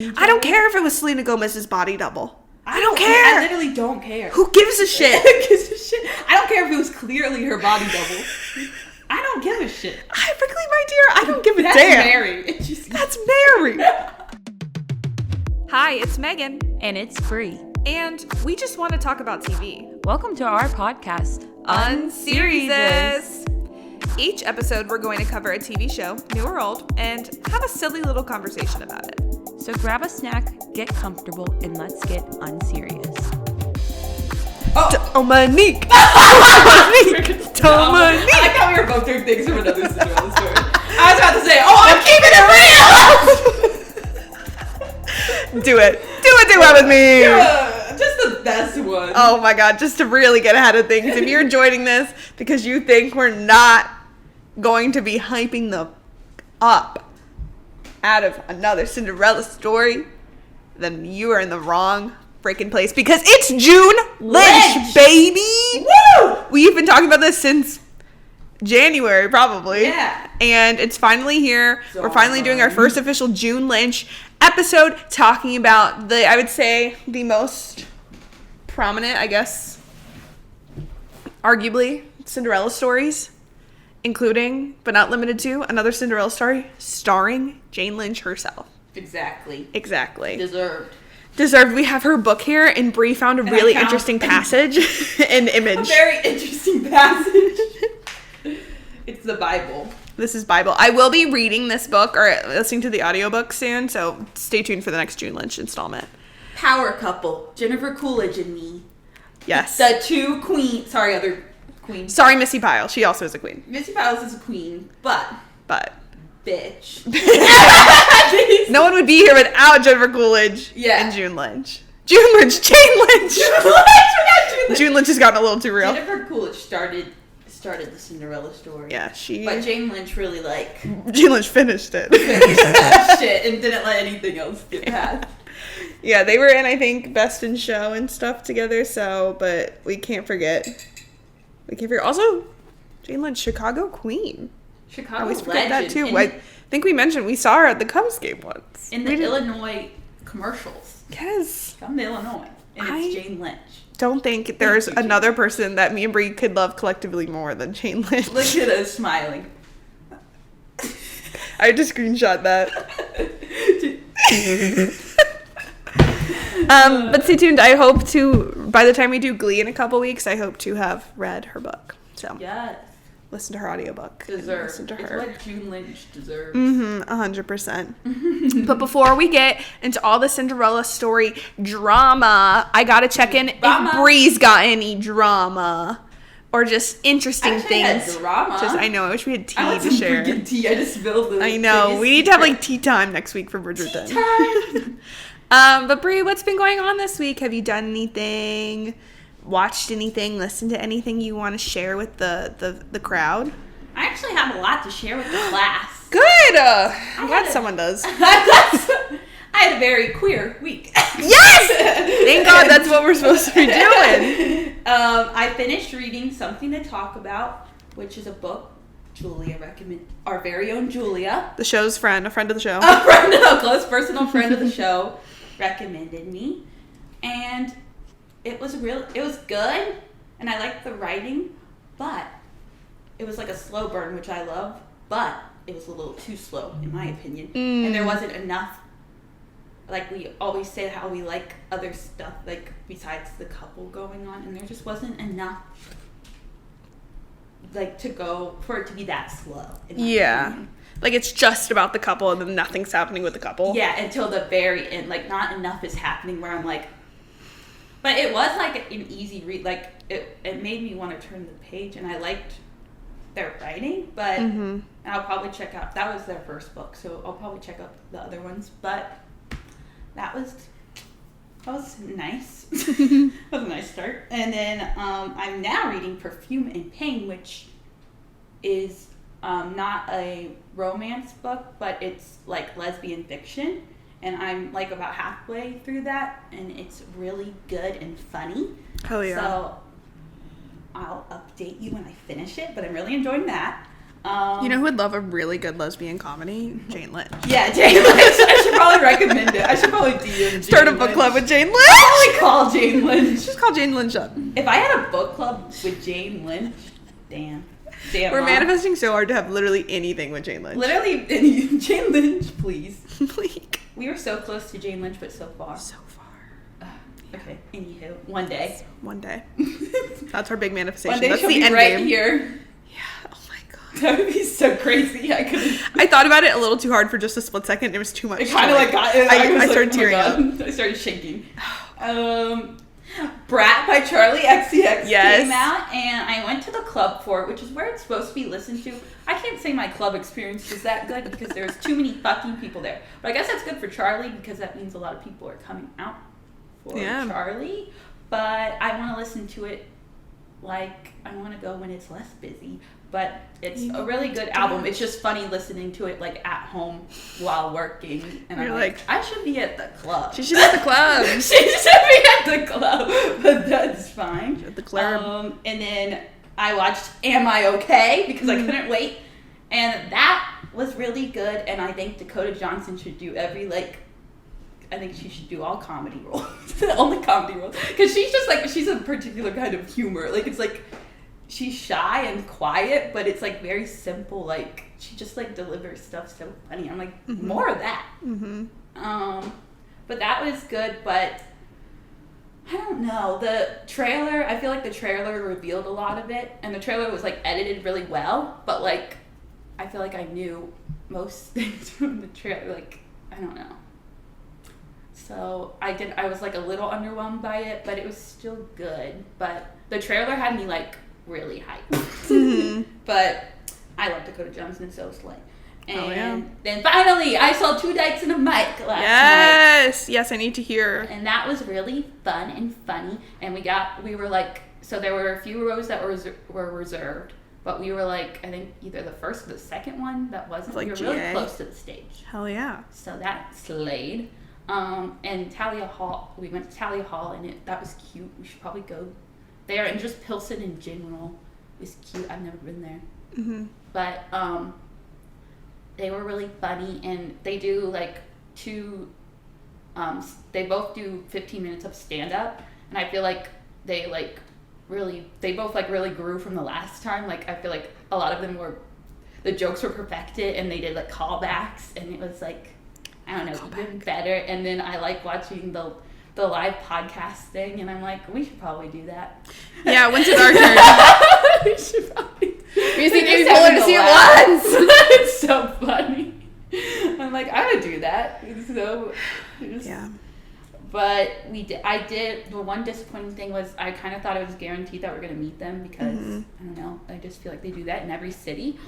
I don't care if it was Selena Gomez's body double. I don't care. I literally don't care. Who gives a shit? Who gives a shit? I don't care if it was clearly her body double. I don't give a shit. Frankly, my dear, I don't give a That's damn. Mary. That's Mary. Hi, it's Megan. And it's Bree. And we just want to talk about TV. Welcome to our podcast, Unseriesous. Each episode, we're going to cover a TV show, new or old, and have a silly little conversation about it. So grab a snack, get comfortable, and let's get unserious. Dominique. Dominique. I thought we were both doing things from another Cinderella story. I was about to say, I'm keeping it real. Do it with me. Just the best one. Oh my god, just to really get ahead of things. If you're joining this because you think we're not going to be hyping the up out of another Cinderella story, then you are in the wrong freaking place because it's June Lynch, baby! Woo! We've been talking about this since January, probably. Yeah. And it's finally here. We're finally doing our first official June Lynch episode talking about I would say, the most prominent, I guess, arguably, Cinderella stories, including, but not limited to, another Cinderella story starring Jane Lynch herself. Exactly. Deserved. We have her book here, and Bree found a really interesting passage and image. A very interesting passage. It's the Bible. This is Bible. I will be reading this book or listening to the audiobook soon, so stay tuned for the next June Lynch installment. Power couple, Jennifer Coolidge and me. Yes. The two queens. Sorry, other queens. Sorry, Missy Pyle. She also is a queen. Missy Pyle is a queen, but bitch. No one would be here without Jennifer Coolidge and June Lynch. Jane Lynch. June Lynch has gotten a little too real. Jennifer Coolidge started the Cinderella story. Yeah, But Jane Lynch really Jane Lynch finished it. Shit and didn't let anything else get past. Yeah, they were in, I think, Best in Show and stuff together, but we can't forget. Also, Jane Lynch, Chicago Queen. Chicago I always forget legend. that, too. I think we mentioned we saw her at the Cubs game once. In the Illinois commercials. Yes. Come to Illinois. And it's Jane Lynch. Don't think there's another person that me and Bree could love collectively more than Jane Lynch. Look at us smiling. I had to screenshot that. But stay tuned. I hope to, by the time we do Glee in a couple weeks, I hope to have read her book. So yes. Listen to her audiobook. Listen to her. It's what June Lynch deserves. 100%. But before we get into all the Cinderella story drama, I gotta check in if Bree's got any drama or just interesting things. Drama. I know. I wish we had tea to share. Tea. I just spilled it. I know. We need to have tea time next week for Bridgerton. Tea time. But Bree, what's been going on this week? Have you done anything? Watched anything, listened to anything you want to share with the crowd? I actually have a lot to share with the class. Good! I'm glad someone does. I had a very queer week. Yes! Thank God that's what we're supposed to be doing. I finished reading Something to Talk About, which is a book Julia recommended. Our very own Julia. The show's friend, a friend of the show. A close personal friend of the show recommended me. And it was good, and I liked the writing, but it was like a slow burn, which I love, but it was a little too slow, in my opinion. And there wasn't enough, we always say how we like other stuff, besides the couple going on, and there just wasn't enough, to go, for it to be that slow. Yeah. It's just about the couple, and then nothing's happening with the couple. Yeah, until the very end. Not enough is happening where I'm but it was an easy read. It made me want to turn the page, and I liked their writing. But I'll probably check out. That was their first book, so I'll probably check out the other ones. But that was nice. That was a nice start. And then I'm now reading Perfume and Pain, which is not a romance book, but it's lesbian fiction. And I'm about halfway through that, and it's really good and funny. Hell yeah. So I'll update you when I finish it, but I'm really enjoying that. You know who would love a really good lesbian comedy? Jane Lynch. Yeah, Jane Lynch. I should probably recommend it. I should probably DM Jane Start a book Lynch. club with Jane Lynch. I'll probably call Jane Lynch. Just call Jane Lynch up. If I had a book club with Jane Lynch, damn. We're Mom. manifesting so hard to have literally anything with Jane Lynch. Literally, Jane Lynch, please. Please. We were so close to Jane Lynch, but so far. So far. Okay, anywho, one day. One day. That's our big manifestation. One day That's she'll the be end right game. here. Yeah. Oh my god. That would be so crazy. I couldn't. I thought about it a little too hard for just a split second. It was too much. It kind of like got. I started tearing up. I started shaking. Blatt by Charlie XCX came out, and I went to the club for it, which is where it's supposed to be listened to. I can't say my club experience was that good because there's too many fucking people there. But I guess that's good for Charlie because that means a lot of people are coming out for Charlie. But I want to listen to it like I want to go when it's less busy. But it's a really good album. It's just funny listening to it like at home while working. And You're I'm like, I should be at the club. She should be at the club. She should be at the club. But that's fine. At the club. And then I watched Am I Okay? Because I couldn't wait. And that was really good. And I think Dakota Johnson should do I think she should do all comedy roles. Only comedy roles. Because she's just like, she's a particular kind of humor. Like, it's like, she's shy and quiet, but it's like very simple. Like, she just like delivers stuff so funny. I'm like, more of that. But that was good, but I don't know. The trailer, I feel like the trailer revealed a lot of it. And the trailer was like edited really well, but like, I feel like I knew most things from the trailer. Like, I don't know. So I was like a little underwhelmed by it, but it was still good. But the trailer had me like really hyped. But I love Dakota Johnson, so it's like. And then finally, I saw Two Dykes and a Mic last night. Yes, I need to hear. And that was really fun and funny. And we were like, so there were a few rows that were reserved. But we were like, I think either the first or the second one that wasn't. Like we were really close to the stage. Hell yeah. So that slayed. And Talia Hall, we went to Talia Hall, and that was cute. We should probably go there. And just Pilsen in general is cute. I've never been there. But they were really funny, and they do like they both do 15 minutes of stand-up, and I feel like they both like really grew from the last time. Like, I feel like a lot of them the jokes were perfected, and they did like callbacks, and it was like, I don't know, even better. And then I like watching the live podcast thing, and I'm like, we should probably do that. Yeah, when's it our turn? We should probably. We see people to see it once. It's so funny. I'm like, I would do that. So, yeah. But I did. The one disappointing thing was I kind of thought it was guaranteed that we're going to meet them because, I don't know, I just feel like they do that in every city.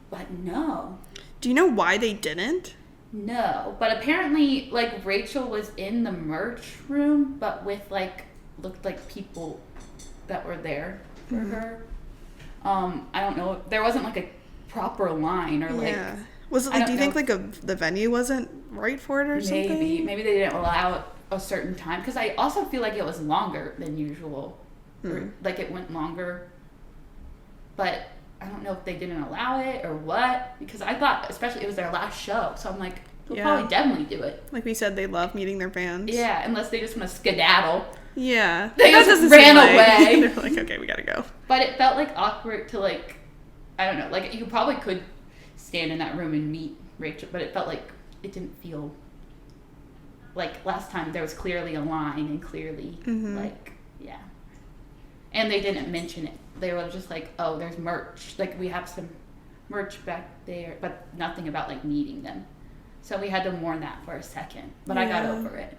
But no. Do you know why they didn't? No. But apparently, like, Rachel was in the merch room, but with, like, looked like people that were there for her. I don't know. There wasn't, like, a proper line or, like... Yeah. Was it, like, do you think, like, the venue wasn't right for it or something? Maybe they didn't allow a certain time. Because I also feel like it was longer than usual. Or, like, it went longer. But I don't know if they didn't allow it or what. Because I thought, especially, it was their last show. So I'm like, they'll probably definitely do it. Like we said, they love meeting their fans. Yeah, unless they just want to skedaddle. Yeah. They just ran away. They're like, okay, we gotta go. But it felt, like, awkward to, like, I don't know. Like, you probably could stand in that room and meet Rachel, but it felt like it didn't feel like last time there was clearly a line and clearly like, yeah. And they didn't mention it. They were just like, oh, there's merch. Like, we have some merch back there, but nothing about, like, meeting them. So we had to mourn that for a second, but I got over it.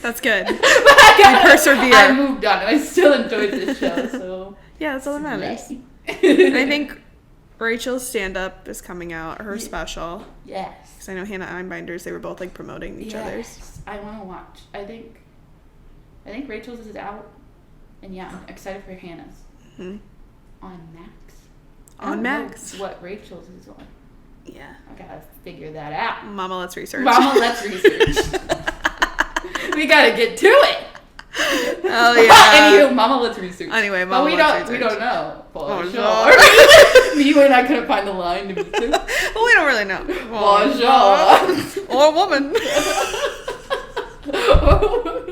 That's good. But I persevere. I moved on, and I still enjoyed this show, so. Yeah, that's all that matters. And I think Rachel's stand-up is coming out, her special. Yes. Because I know Hannah Einbinders, they were both, like, promoting each other's. I want to watch. I think Rachel's is out, and yeah, I'm excited for Hannah's. On Max. On Max. Know what Rachel's is on. Yeah. I gotta figure that out. Mama, let's research. Mama, let's research. We gotta get to it. Oh yeah. Anywho, Mama, let's research. Anyway, Mama, but we don't know. Bonjour. Me when I couldn't find the line to meet them. Well, we don't really know. Bonjour. Or woman.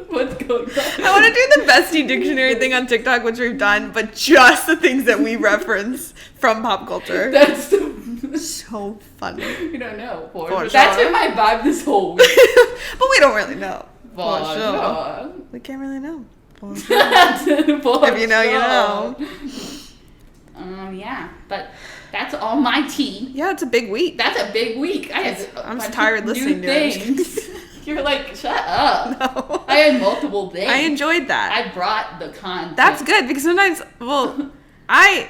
What's going on? I want to do the bestie dictionary thing on TikTok, which we've done, but just the things that we reference from pop culture. That's so funny. You don't know. Bonjour. That's been my vibe this whole week. But we don't really know. Bonjour. We can't really know. Bonjour. If you know, you know. Yeah, but that's all my tea. Yeah, it's a big week. That's a big week. I'm just tired listening to it. You're like, shut up. No. I had multiple things. I enjoyed that. I brought the content. That's good because sometimes, I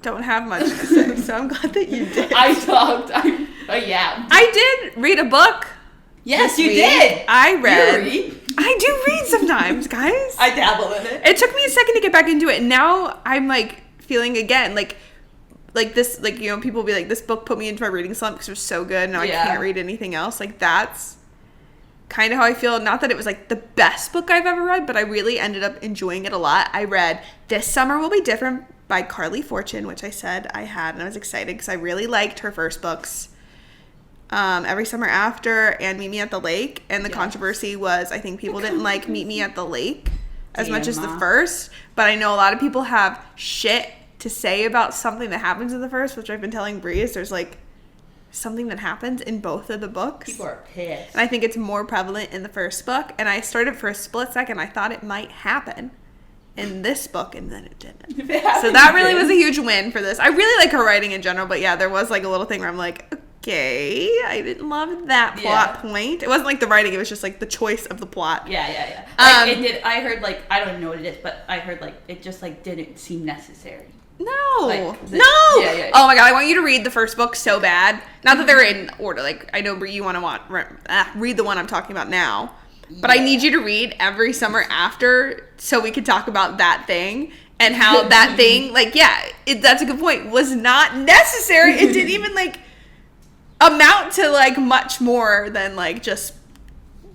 don't have much to say, so I'm glad that you did. I talked. Yeah. I did read a book. Yes, you week. did. I read. You read. I do read sometimes, guys. I dabble in it. It took me a second to get back into it. And now I'm like feeling again like this, like, you know, people will be like, this book put me into my reading slump because it was so good. Now I can't read anything else. Like, that's kind of how I feel. Not that it was like the best book I've ever read, but I really ended up enjoying it a lot. I read This Summer Will Be Different by Carly Fortune, which I said I had, and I was excited because I really liked her first books, Every Summer After and Meet Me at the Lake. And the controversy was, I think people didn't like Meet Me at the Lake as much as the first, but I know a lot of people have shit to say about something that happens in the first, which I've been telling Bree is there's like something that happens in both of the books. People are pissed. And I think it's more prevalent in the first book. And I started for a split second. I thought it might happen in this book, and then it didn't. So that really was a huge win for this. I really like her writing in general, but yeah, there was like a little thing where I'm like, okay, I didn't love that plot point. It wasn't like the writing, it was just like the choice of the plot. Yeah. Like, it did. I heard like, I don't know what it is, but I heard like it just like didn't seem necessary. No. No. Yeah. Oh my god, I want you to read the first book so bad. Not that they're in order. Like, I know you want to read the one I'm talking about now. But I need you to read Every Summer After so we could talk about that thing and how that thing, like, that's a good point, was not necessary. It didn't even, like, amount to, like, much more than, like, just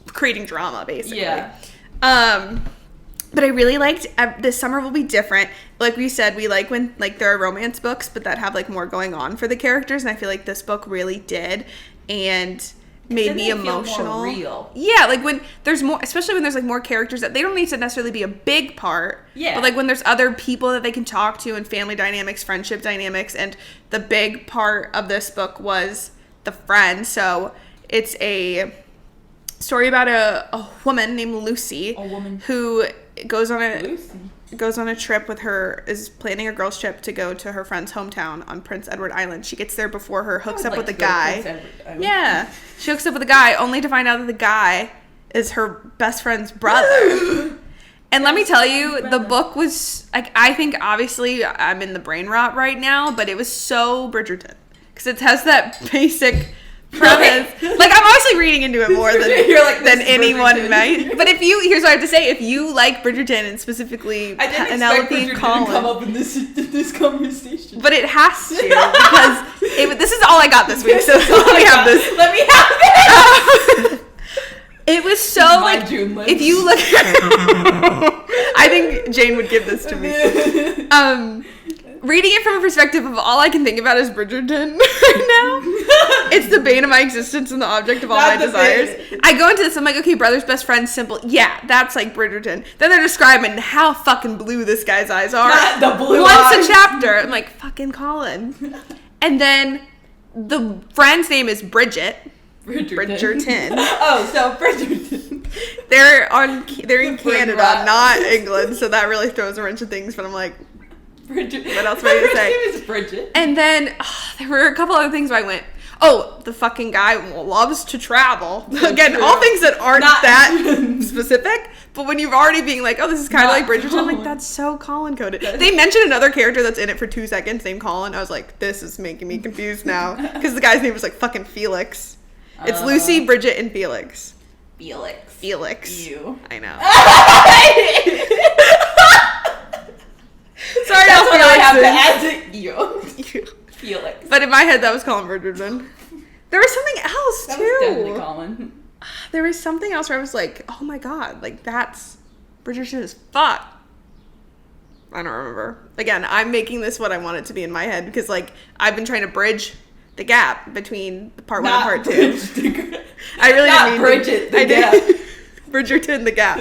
creating drama, basically. Yeah. But I really liked This Summer Will Be Different. Like we said, we like when, like, there are romance books, but that have, like, more going on for the characters. And I feel like this book really did. And made me emotional. More real. Yeah, like when there's more, especially when there's like more characters that they don't need to necessarily be a big part. Yeah. But like when there's other people that they can talk to and family dynamics, friendship dynamics, and the big part of this book was the friend. So it's a story about a woman named Lucy. A woman who goes on a trip with is planning a girls' trip to go to her friend's hometown on Prince Edward Island. She gets there before her, hooks up with a guy. Yeah. She hooks up with a guy only to find out that the guy is her best friend's brother. And let me tell you, the book was, like, I think obviously I'm in the brain rot right now, but it was so Bridgerton. Because it has that basic premise. Like, I'm obviously reading into it more than anyone might. But here's what I have to say: if you like Bridgerton and specifically Penelope and Colin, come up in this conversation. But it has to because this is all I got this week. So let me have this. Let me have this. It was so like if you look. I think Jane would give this to me. Reading it from a perspective of all I can think about is Bridgerton right now. It's the bane of my existence and the object of all my desires. I go into this, I'm like, okay, brother's best friend, simple. Yeah, that's like Bridgerton. Then they're describing how fucking blue this guy's eyes are. Not the blue Once eyes. a chapter. I'm like, fucking Colin. And then the friend's name is Bridgerton. Oh, so Bridgerton. They're in Canada, not England, so that really throws a wrench of things, but I'm like, Bridget. What else am I going to say? Her name is Bridget. And then there were a couple other things where I went, oh, the fucking guy loves to travel. Again, true. all things that aren't that specific. But when you've already being like, oh, this is kind of like Bridgerton, I'm like, that's so Colin coded. They mentioned another character that's in it for 2 seconds named Colin. I was like, this is making me confused now. Because the guy's name was like fucking Felix. It's Lucy, Bridget, and Felix. Felix. You. I know. Sorry, that's what I have to add to you. Felix. But in my head, that was Colin Bridgerton. There was something else, that too. Was definitely Colin. There was something else where I was like, oh my god, like, that's Bridgerton as fuck. I don't remember. Again, I'm making this what I want it to be in my head because, like, I've been trying to bridge the gap between part 1 and part 2. I really not didn't mean bridge it, the gap. Bridgerton the gap.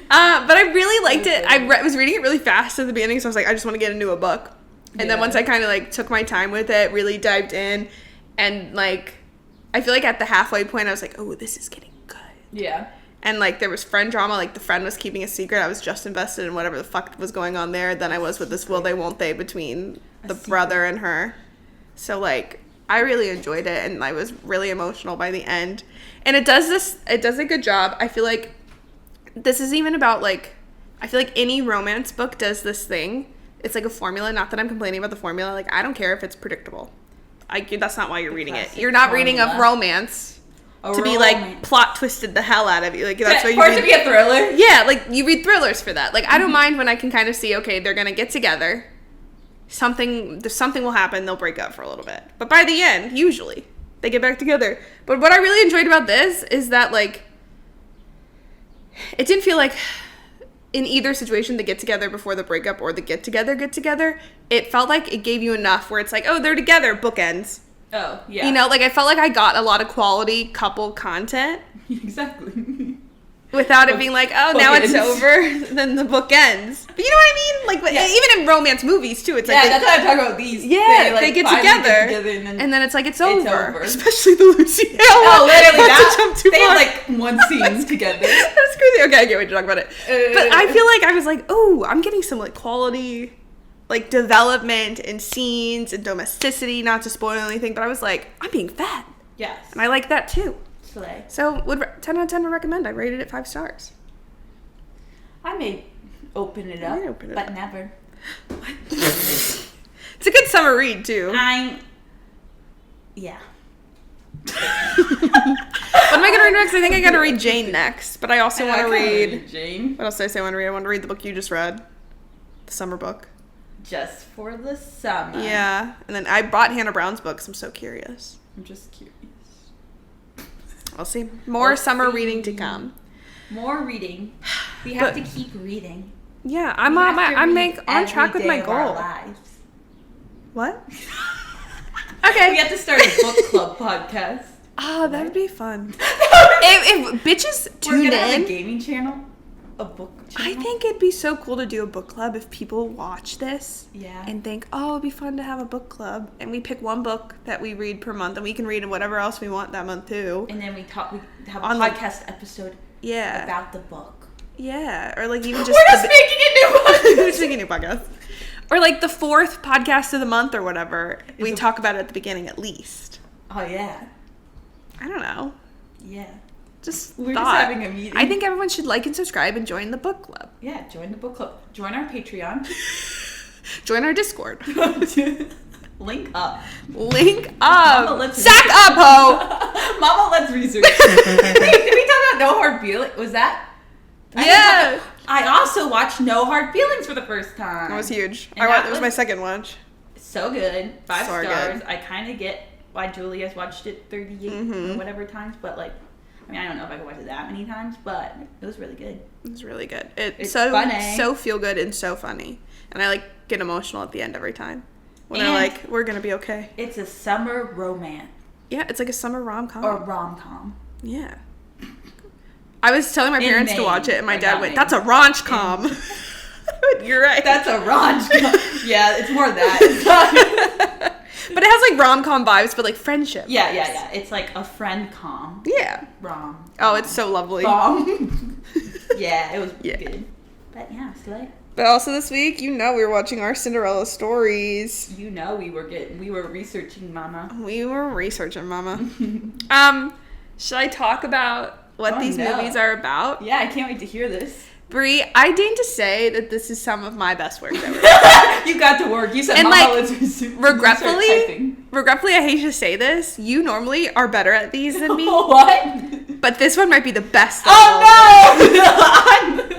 But I really liked it. I was reading it really fast at the beginning, so I was like, I just want to get into a book. And then once I kind of, like, took my time with it, really dived in, and, like, I feel like at the halfway point, I was like, oh, this is getting good. Yeah. And, like, there was friend drama. Like, the friend was keeping a secret. I was just invested in whatever the fuck was going on there than I was with this will they, won't they between the brother and her. So, like, I really enjoyed it, and I was really emotional by the end. And it does a good job. I feel like this is even about, like, I feel like any romance book does this thing. It's like a formula. Not that I'm complaining about the formula. Like, I don't care if it's predictable. That's not why you're reading it. You're not reading a romance to be, like, plot twisted the hell out of you. Like, that's why you read. To be a thriller. Yeah, like, you read thrillers for that. Like, I don't mind when I can kind of see, okay, they're gonna get together. Something will happen. They'll break up for a little bit. But by the end, usually, they get back together. But what I really enjoyed about this is that, like, it didn't feel like in either situation the get together before the breakup or the get together. It felt like it gave you enough where it's like, oh, they're together, bookends. Oh, yeah. You know, like, I felt like I got a lot of quality couple content. Exactly. Without it being like, oh, now it's over, then the book ends. But you know what I mean? Like, but even in romance movies, too, it's like... Yeah, that's how I'm talking about these. Yeah, they get together and then it's like, it's over. Especially the Lucy Hale one. Literally, they have, like, one scene together. That's crazy. Okay, I can't wait to talk about it. But I feel like I was like, oh, I'm getting some, like, quality, like, development and scenes and domesticity, not to spoil anything, but I was like, I'm being fed. Yes. And I like that, too. Slay. So, 10 out of 10 would recommend. I rated it 5 stars. I may open it up, but never. It's a good summer read, too. Yeah. What am I going to read next? I think I got to read Jane next, but I also want to read... Jane. What else did I say I want to read? I want to read the book you just read. The summer book. Just for the summer. Yeah. And then I bought Hannah Brown's books. I'm so curious. I'm just curious. We'll see. More summer reading to come. More reading. We have to keep reading. Yeah, I'm on track with my goal. What? Okay. We have to start a book club podcast. Oh, that would be fun. if bitches tune We're gonna in, have a gaming channel, a book channel. I think it'd be so cool to do a book club if people watch this and think, oh, it'd be fun to have a book club. And we pick one book that we read per month, and we can read whatever else we want that month, too. And then we have a podcast episode about the book. Yeah, or like even just... We're just making a new podcast. We're just making a new podcast. Or like the 4th podcast of the month or whatever. We talk about it at the beginning at least. Oh, yeah. I don't know. Yeah. We're just having a meeting. I think everyone should like and subscribe and join the book club. Yeah, join the book club. Join our Patreon. Join our Discord. Link up. Mama, Sack up, ho! Mama, let's research. Did we talk about No Hard Feelings? Was that? Yeah. I also watched NoArd Feelings for the first time. That was huge. It was my second watch. So good. 5 stars. Good. I kind of get why Julie has watched it 38 or whatever times, but like, I mean, I don't know if I could watch it that many times, but it was really good. It was really good. It's funny. So feel good and so funny. And I like get emotional at the end every time. When they're like, we're going to be okay. It's a summer romance. Yeah, it's like a summer rom-com. Or rom-com. Yeah. I was telling my parents to watch it, and my dad went, that's a raunch-com. You're right. That's a raunch-com. Yeah, it's more that. But it has, like, rom-com vibes, but, like, friendship. Yeah. It's like a friend-com. Yeah. Rom. Oh, it's so lovely. Yeah, it was good. But, yeah, slay. But also this week, we were watching our Cinderella stories. We were researching, Mama. We were researching, Mama. Should I talk about what these movies are about? Yeah, I can't wait to hear this. Brie, I deign to say that this is some of my best work ever. You got to work. You said, and Mama, like, regretfully, I hate to say this, you normally are better at these than me. What? But this one might be the best. Oh, no!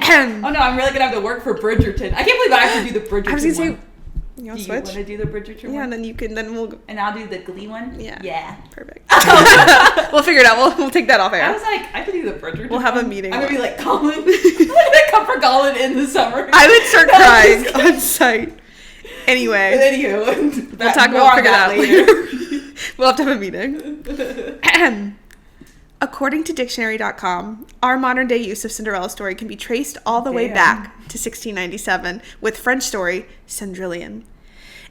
Oh, no, I'm really going to have to work for Bridgerton. I can't believe I have to do the Bridgerton I was going to say, You want Do to you switch? want to do the Bridgerton Yeah, one? and then you can, then we'll, And I'll do the Glee one? Yeah. Yeah. perfect. We'll figure it out. We'll take that off I air. was like, I could do the Bridgerton We'll have a one. meeting. I'm going to be like Colin. I'm like Comfort Colin in the summer. I would start crying on site. Anyway, But anywho, we'll talk about figure it out later. We'll have to have a meeting. According to dictionary.com, our modern day use of Cinderella story can be traced all the way back to 1697 with French story Cendrillon.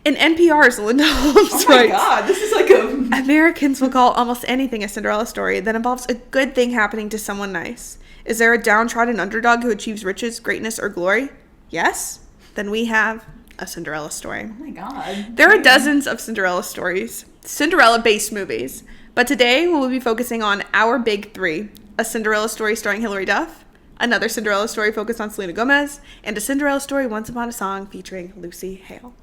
In NPR's Linda Holmes Oh my writes, god, this is like a... Americans will call almost anything a Cinderella story that involves a good thing happening to someone nice. Is there a downtrodden underdog who achieves riches, greatness, or glory? Yes? Then we have a Cinderella story. Oh my god. There are dozens of Cinderella stories, Cinderella-based movies, but today we'll be focusing on our big three: a Cinderella story starring Hilary Duff, another Cinderella story focused on Selena Gomez, and a Cinderella story Once Upon a Song featuring Lucy Hale.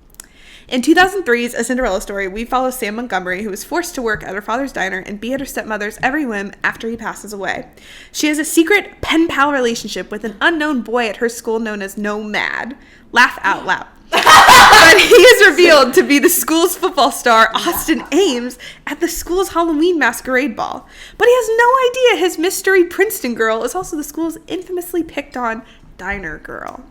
In 2003's A Cinderella Story, we follow Sam Montgomery, who is forced to work at her father's diner and be at her stepmother's every whim after he passes away. She has a secret pen pal relationship with an unknown boy at her school known as Nomad. Laugh out loud. But he is revealed to be the school's football star, Austin Ames, at the school's Halloween masquerade ball. But he has no idea his mystery Princeton girl is also the school's infamously picked on diner girl.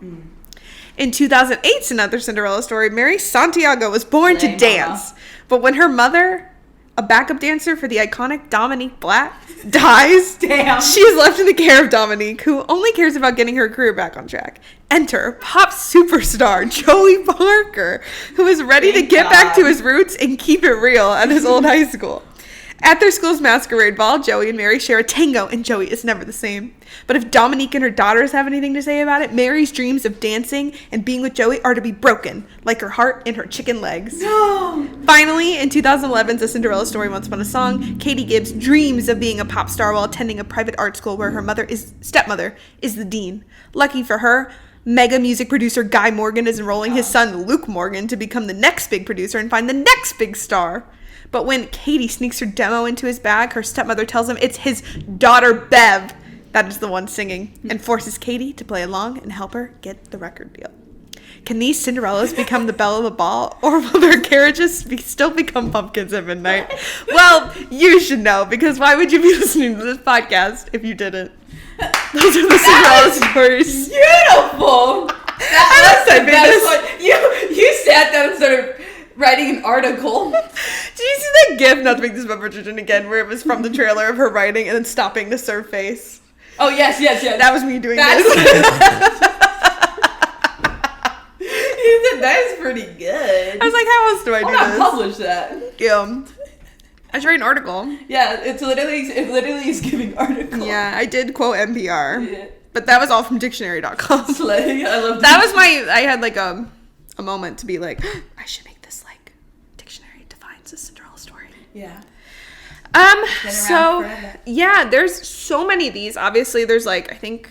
In 2008's Another Cinderella Story, Mary Santiago was born to Slay, dance. But when her mother, a backup dancer for the iconic Dominique Blatt, dies, Damn. she is left in the care of Dominique, who only cares about getting her career back on track. Enter pop superstar Joey Parker, who is ready to Thank get back to God. his roots and keep it real at his old high school. At their school's masquerade ball, Joey and Mary share a tango, and Joey is never the same. But if Dominique and her daughters have anything to say about it, Mary's dreams of dancing and being with Joey are to be broken, like her heart and her chicken legs. No. Finally, in 2011's A Cinderella Story Once Upon a Song, Katie Gibbs dreams of being a pop star while attending a private art school where her stepmother is the dean. Lucky for her, mega music producer Guy Morgan is enrolling his son Luke Morgan to become the next big producer and find the next big star. But when Katie sneaks her demo into his bag, her stepmother tells him it's his daughter Bev that is the one singing, and forces Katie to play along and help her get the record deal. Can these Cinderellas become the belle of the ball, or will their carriages still become pumpkins at midnight? Well, you should know, because why would you be listening to this podcast if you didn't? Those are the Cinderella stories. Beautiful. That was the best one. You sat down and started writing an article. Did you see that gif, not to make this about Bridgerton again, where it was from the trailer of her writing and then stopping to serve face? Oh, yes. That was me doing That's this. You said that is pretty good. I was like, how else do I do Why not this? publish that? Yeah. I should write an article. Yeah, it literally is giving article. Yeah, I did quote NPR. Yeah. But that was all from dictionary.com. Slay. I love That was I had like a moment to be like, I should make this like dictionary defines a Cinderella story. Yeah. So forever. yeah, there's so many of these. Obviously there's like, I think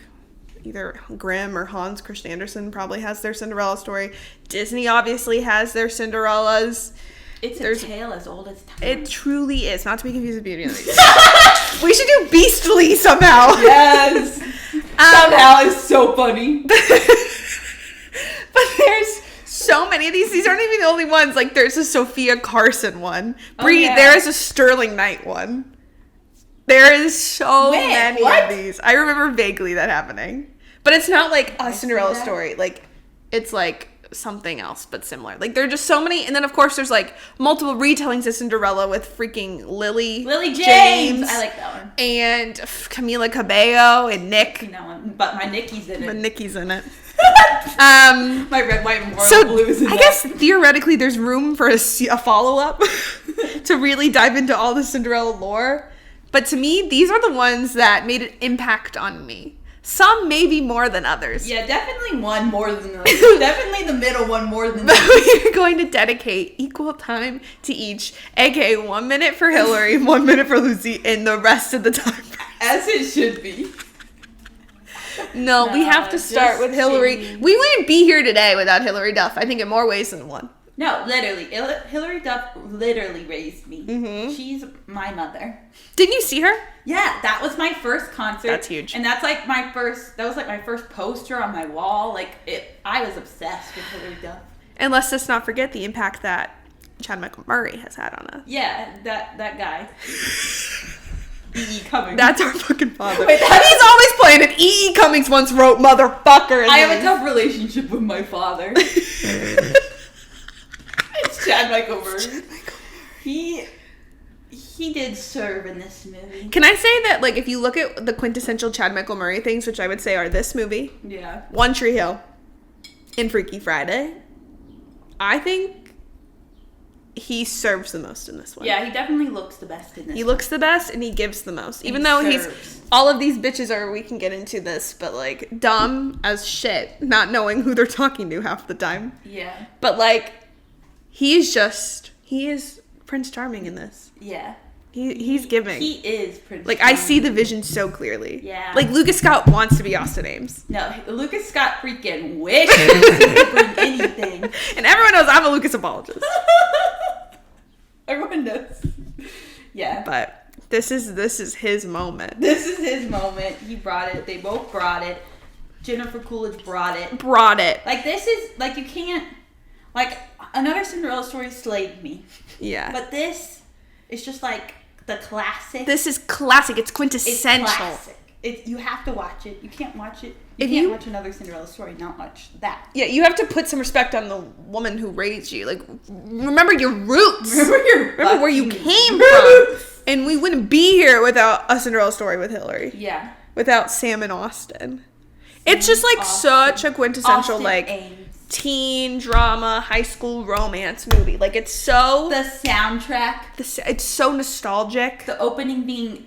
either Grimm or Hans Christian Andersen probably has their Cinderella story. Disney obviously has their Cinderellas. It's There's- a tale as old as time. It truly is, not to be confused with Beauty and the Beast. We should do Beastly somehow. Yes. Somehow it's so funny. But there's so many of these. These aren't even the only ones. Like, there's a Sophia Carson one. Yeah. There is a Sterling Knight one. There is so Wait, many what? of these. I remember vaguely that happening. But it's not like a see Cinderella that. story. Like, it's like something else, but similar. Like, there are just so many. And then, of course, there's like multiple retellings of Cinderella with freaking Lily James. I like that one. and Camila Cabello and Nick. That one. But my Nikki's in But it. Nikki's in it. My red, white, and royal So blues in I guess theoretically there's room for a follow-up to really dive into all the Cinderella lore. But to me, these are the ones that made an impact on me. Some maybe more than others. Yeah, definitely one more than the other. Definitely the middle one more than the But other. we're going to dedicate equal time to each, aka 1 minute for Hilary, 1 minute for Lucy, and the rest of the time for As it should be. No, we have to start just with Hilary. kidding. We wouldn't be here today without Hilary Duff, I think in more ways than one. No, literally. Hilary Duff literally raised me. Mhm. She's my mother. Didn't you see her? Yeah, that was my first concert. That's huge. And that's like that was like my first poster on my wall. Like I was obsessed with Hilary Duff. And let's just not forget the impact that Chad Michael Murray has had on us. Yeah, that guy. E.E. Cummings. That's our fucking father. Wait, he's always playing it. E.E. Cummings once wrote motherfucker. I have a tough relationship with my father. It's Chad Michael Murray. He did serve in this movie. Can I say that, like, if you look at the quintessential Chad Michael Murray things, which I would say are this movie, Yeah. One Tree Hill, and Freaky Friday, I think he serves the most in this one. Yeah, he definitely looks the best in this. He looks the best and he gives the most. Even he though serves. all of these bitches are, we can get into this, but like dumb as shit, not knowing who they're talking to half the time. Yeah. But like, he is Prince Charming in this. Yeah. He's giving. He is Prince Like, Charming. I see the vision so clearly. Yeah. Like, Lucas Scott wants to be Austin Ames. No, Lucas Scott freaking wishes he could bring anything. And everyone knows I'm a Lucas apologist. Everyone knows. Yeah. But this is his moment. This is his moment. He brought it. They both brought it. Jennifer Coolidge brought it. Brought it. Like, this is, like, you can't, like, another Cinderella story slayed me. Yeah. But this is just, like, the classic. This is classic. It's It's quintessential. classic. You have to watch it. You can't watch it. You If can't you- watch another Cinderella story and not watch that. Yeah, you have to put some respect on the woman who raised you. Like, remember your roots. Remember where you fucking came roots. from. And we wouldn't be here without a Cinderella story with Hilary. Yeah. Without Sam and Austin. It's just like such a quintessential Austin like Ames. teen drama, high school romance movie. Like, it's so The soundtrack. it's so nostalgic. The opening being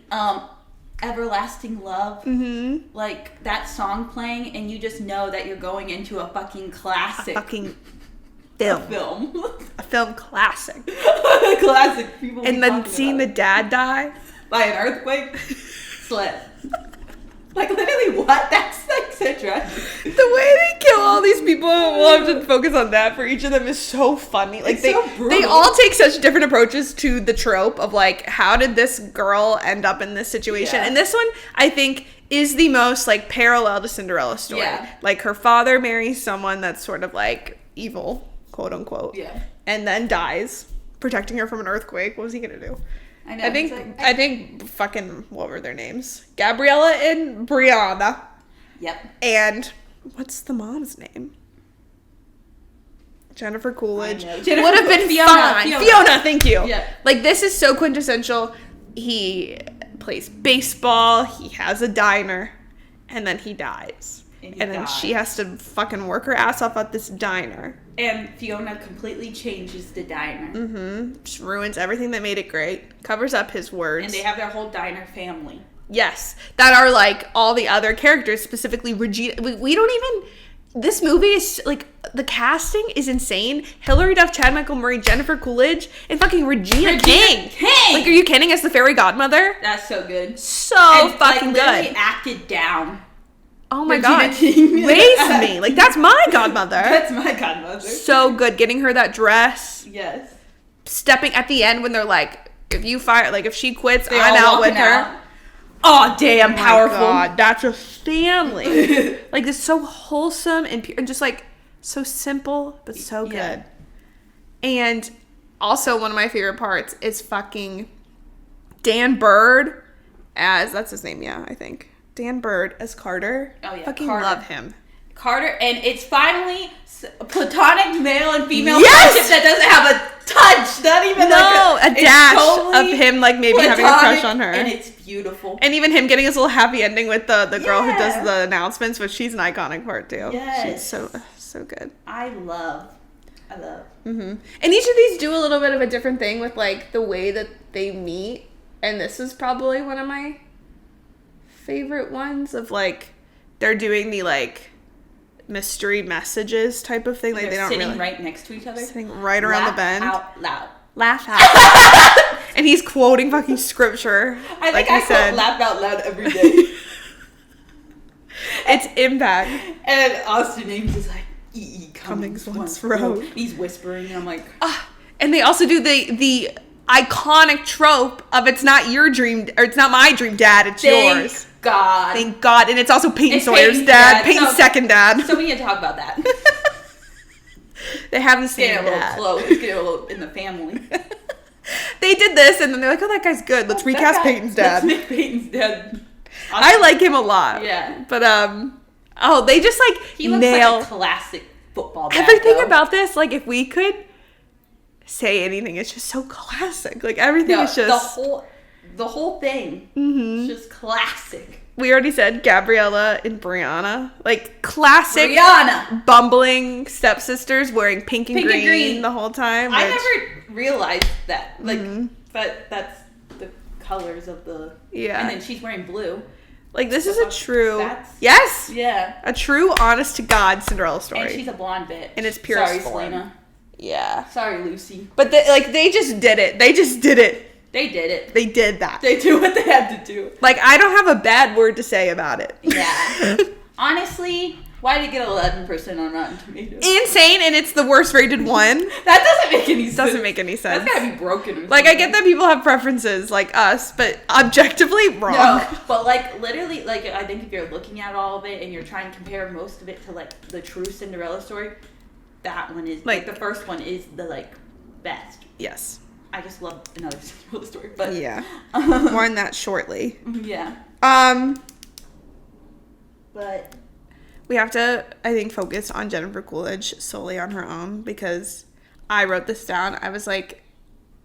Everlasting Love. Mm-hmm. Like, that song playing, and you just know that you're going into a fucking classic Fucking film. film. A film classic. Classic. People And then seeing the dad die. by an earthquake. Slip. Like, literally, what? That's like so tragic. The way they kill all these people, we'll have to focus on that for each of them, is so funny. Like, It's so brutal. they all take such different approaches to the trope of like, how did this girl end up in this situation? Yeah. And this one, I think, is the most like parallel to Cinderella's story. Yeah. Like, her father marries someone that's sort of like evil, quote unquote. Yeah. And then dies, protecting her from an earthquake. What was he gonna do? I know. I think fucking, what were their names? Gabriella and Brianna. Yep. And what's the mom's name? Jennifer Coolidge. I know. Would Jennifer have been Fiona, fine. Fiona. Fiona, thank you. Yeah. Like, this is so quintessential. He plays baseball. He has a diner. And then he dies. And then dies. she has to fucking work her ass off at this diner. And Fiona completely changes the diner. Mm-hmm. Just ruins everything that made it great. Covers up his words. And they have their whole diner family. Yes, that are like all the other characters, specifically Regina. We don't even. This movie is like, the casting is insane. Hilary Duff, Chad Michael Murray, Jennifer Coolidge, and fucking Regina King. Like, are you kidding? As the fairy godmother? That's so good. So And, fucking like, literally good. acted down. Oh my Regina god, King. raised me. Like, that's my godmother. That's my godmother. So good, getting her that dress. Yes. Stepping at the end when they're like, if you fire, like if she quits, They I'm all out walking with her. out. Oh, damn, Oh my powerful. God, that's a family. Like, it's so wholesome and pure, and just like so simple but so good. Yeah. And also, one of my favorite parts is fucking Dan Bird as, that's his name, yeah, I think. Dan Bird as Carter. Oh, yeah, Fucking Carter. love him. Carter, and it's finally a platonic male and female Yes! friendship that doesn't have a touch, not even No, like a it's dash totally of him like maybe having a platonic, crush on her. and it's beautiful. And even him getting his little happy ending with the girl who does Yeah. the announcements, which she's an iconic part too. Yes. She's so good. I love. Mm-hmm. And each of these do a little bit of a different thing with like the way that they meet. And this is probably one of my favorite ones of like, they're doing the like mystery messages type of thing. Like, They're they don't sitting really right next to each other. sitting right around the Laugh bend. out loud. Laugh out. And he's quoting fucking scripture. I like think I he said. quote laugh out loud every day. It's impact. And Austin Ames is like, E.E. Cummings Cummings once once wrote. wrote. He's whispering, and I'm like, And they also do the iconic trope of it's not your dream, or it's not my dream, Dad, it's thank yours. God. Thank God. And it's also Peyton It's Sawyer's Peyton's dad. dad. Peyton's So- second dad. So we need to talk about that. They haven't seen Getting a little that. close. It's getting a little in the family. They did this, and then they're like, "Oh, that guy's good. Let's recast Peyton's dad." Let's make Peyton's dad. I like him a lot. Yeah. But they just like He looks nail like a classic football dad, everything though. about this. Like, if we could say anything, it's just so classic. Like, everything is just the whole thing. Mhm. It's just classic. We already said Gabriella and Brianna, like classic Brianna, bumbling stepsisters wearing pink and green the whole time. I never realized that. Like, Mhm. but that's the colors of the. Yeah. And then she's wearing blue. Like, this is a true, That's- yes, Yeah. a true, honest to God Cinderella story. And she's a blonde bitch. In its purest Sorry, form. Selena. Yeah, Sorry, Lucy. but they just did it. They just did it. They did it. They did that. They do what they had to do. Like, I don't have a bad word to say about it. Yeah. Honestly, why did it get 11% on Rotten Tomatoes? Insane, and it's the worst rated one. That doesn't make any sense. Doesn't make any sense. That's gotta be broken. Or Like, I something. get that people have preferences like us, but objectively wrong. No, but like literally, like I think if you're looking at all of it and you're trying to compare most of it to like the true Cinderella story, that one is like the first one is the like best. Yes. I just love another Cinderella story, but Yeah. More on that shortly. yeah. But We have to, I think, focus on Jennifer Coolidge solely on her own, because I wrote this down. I was like,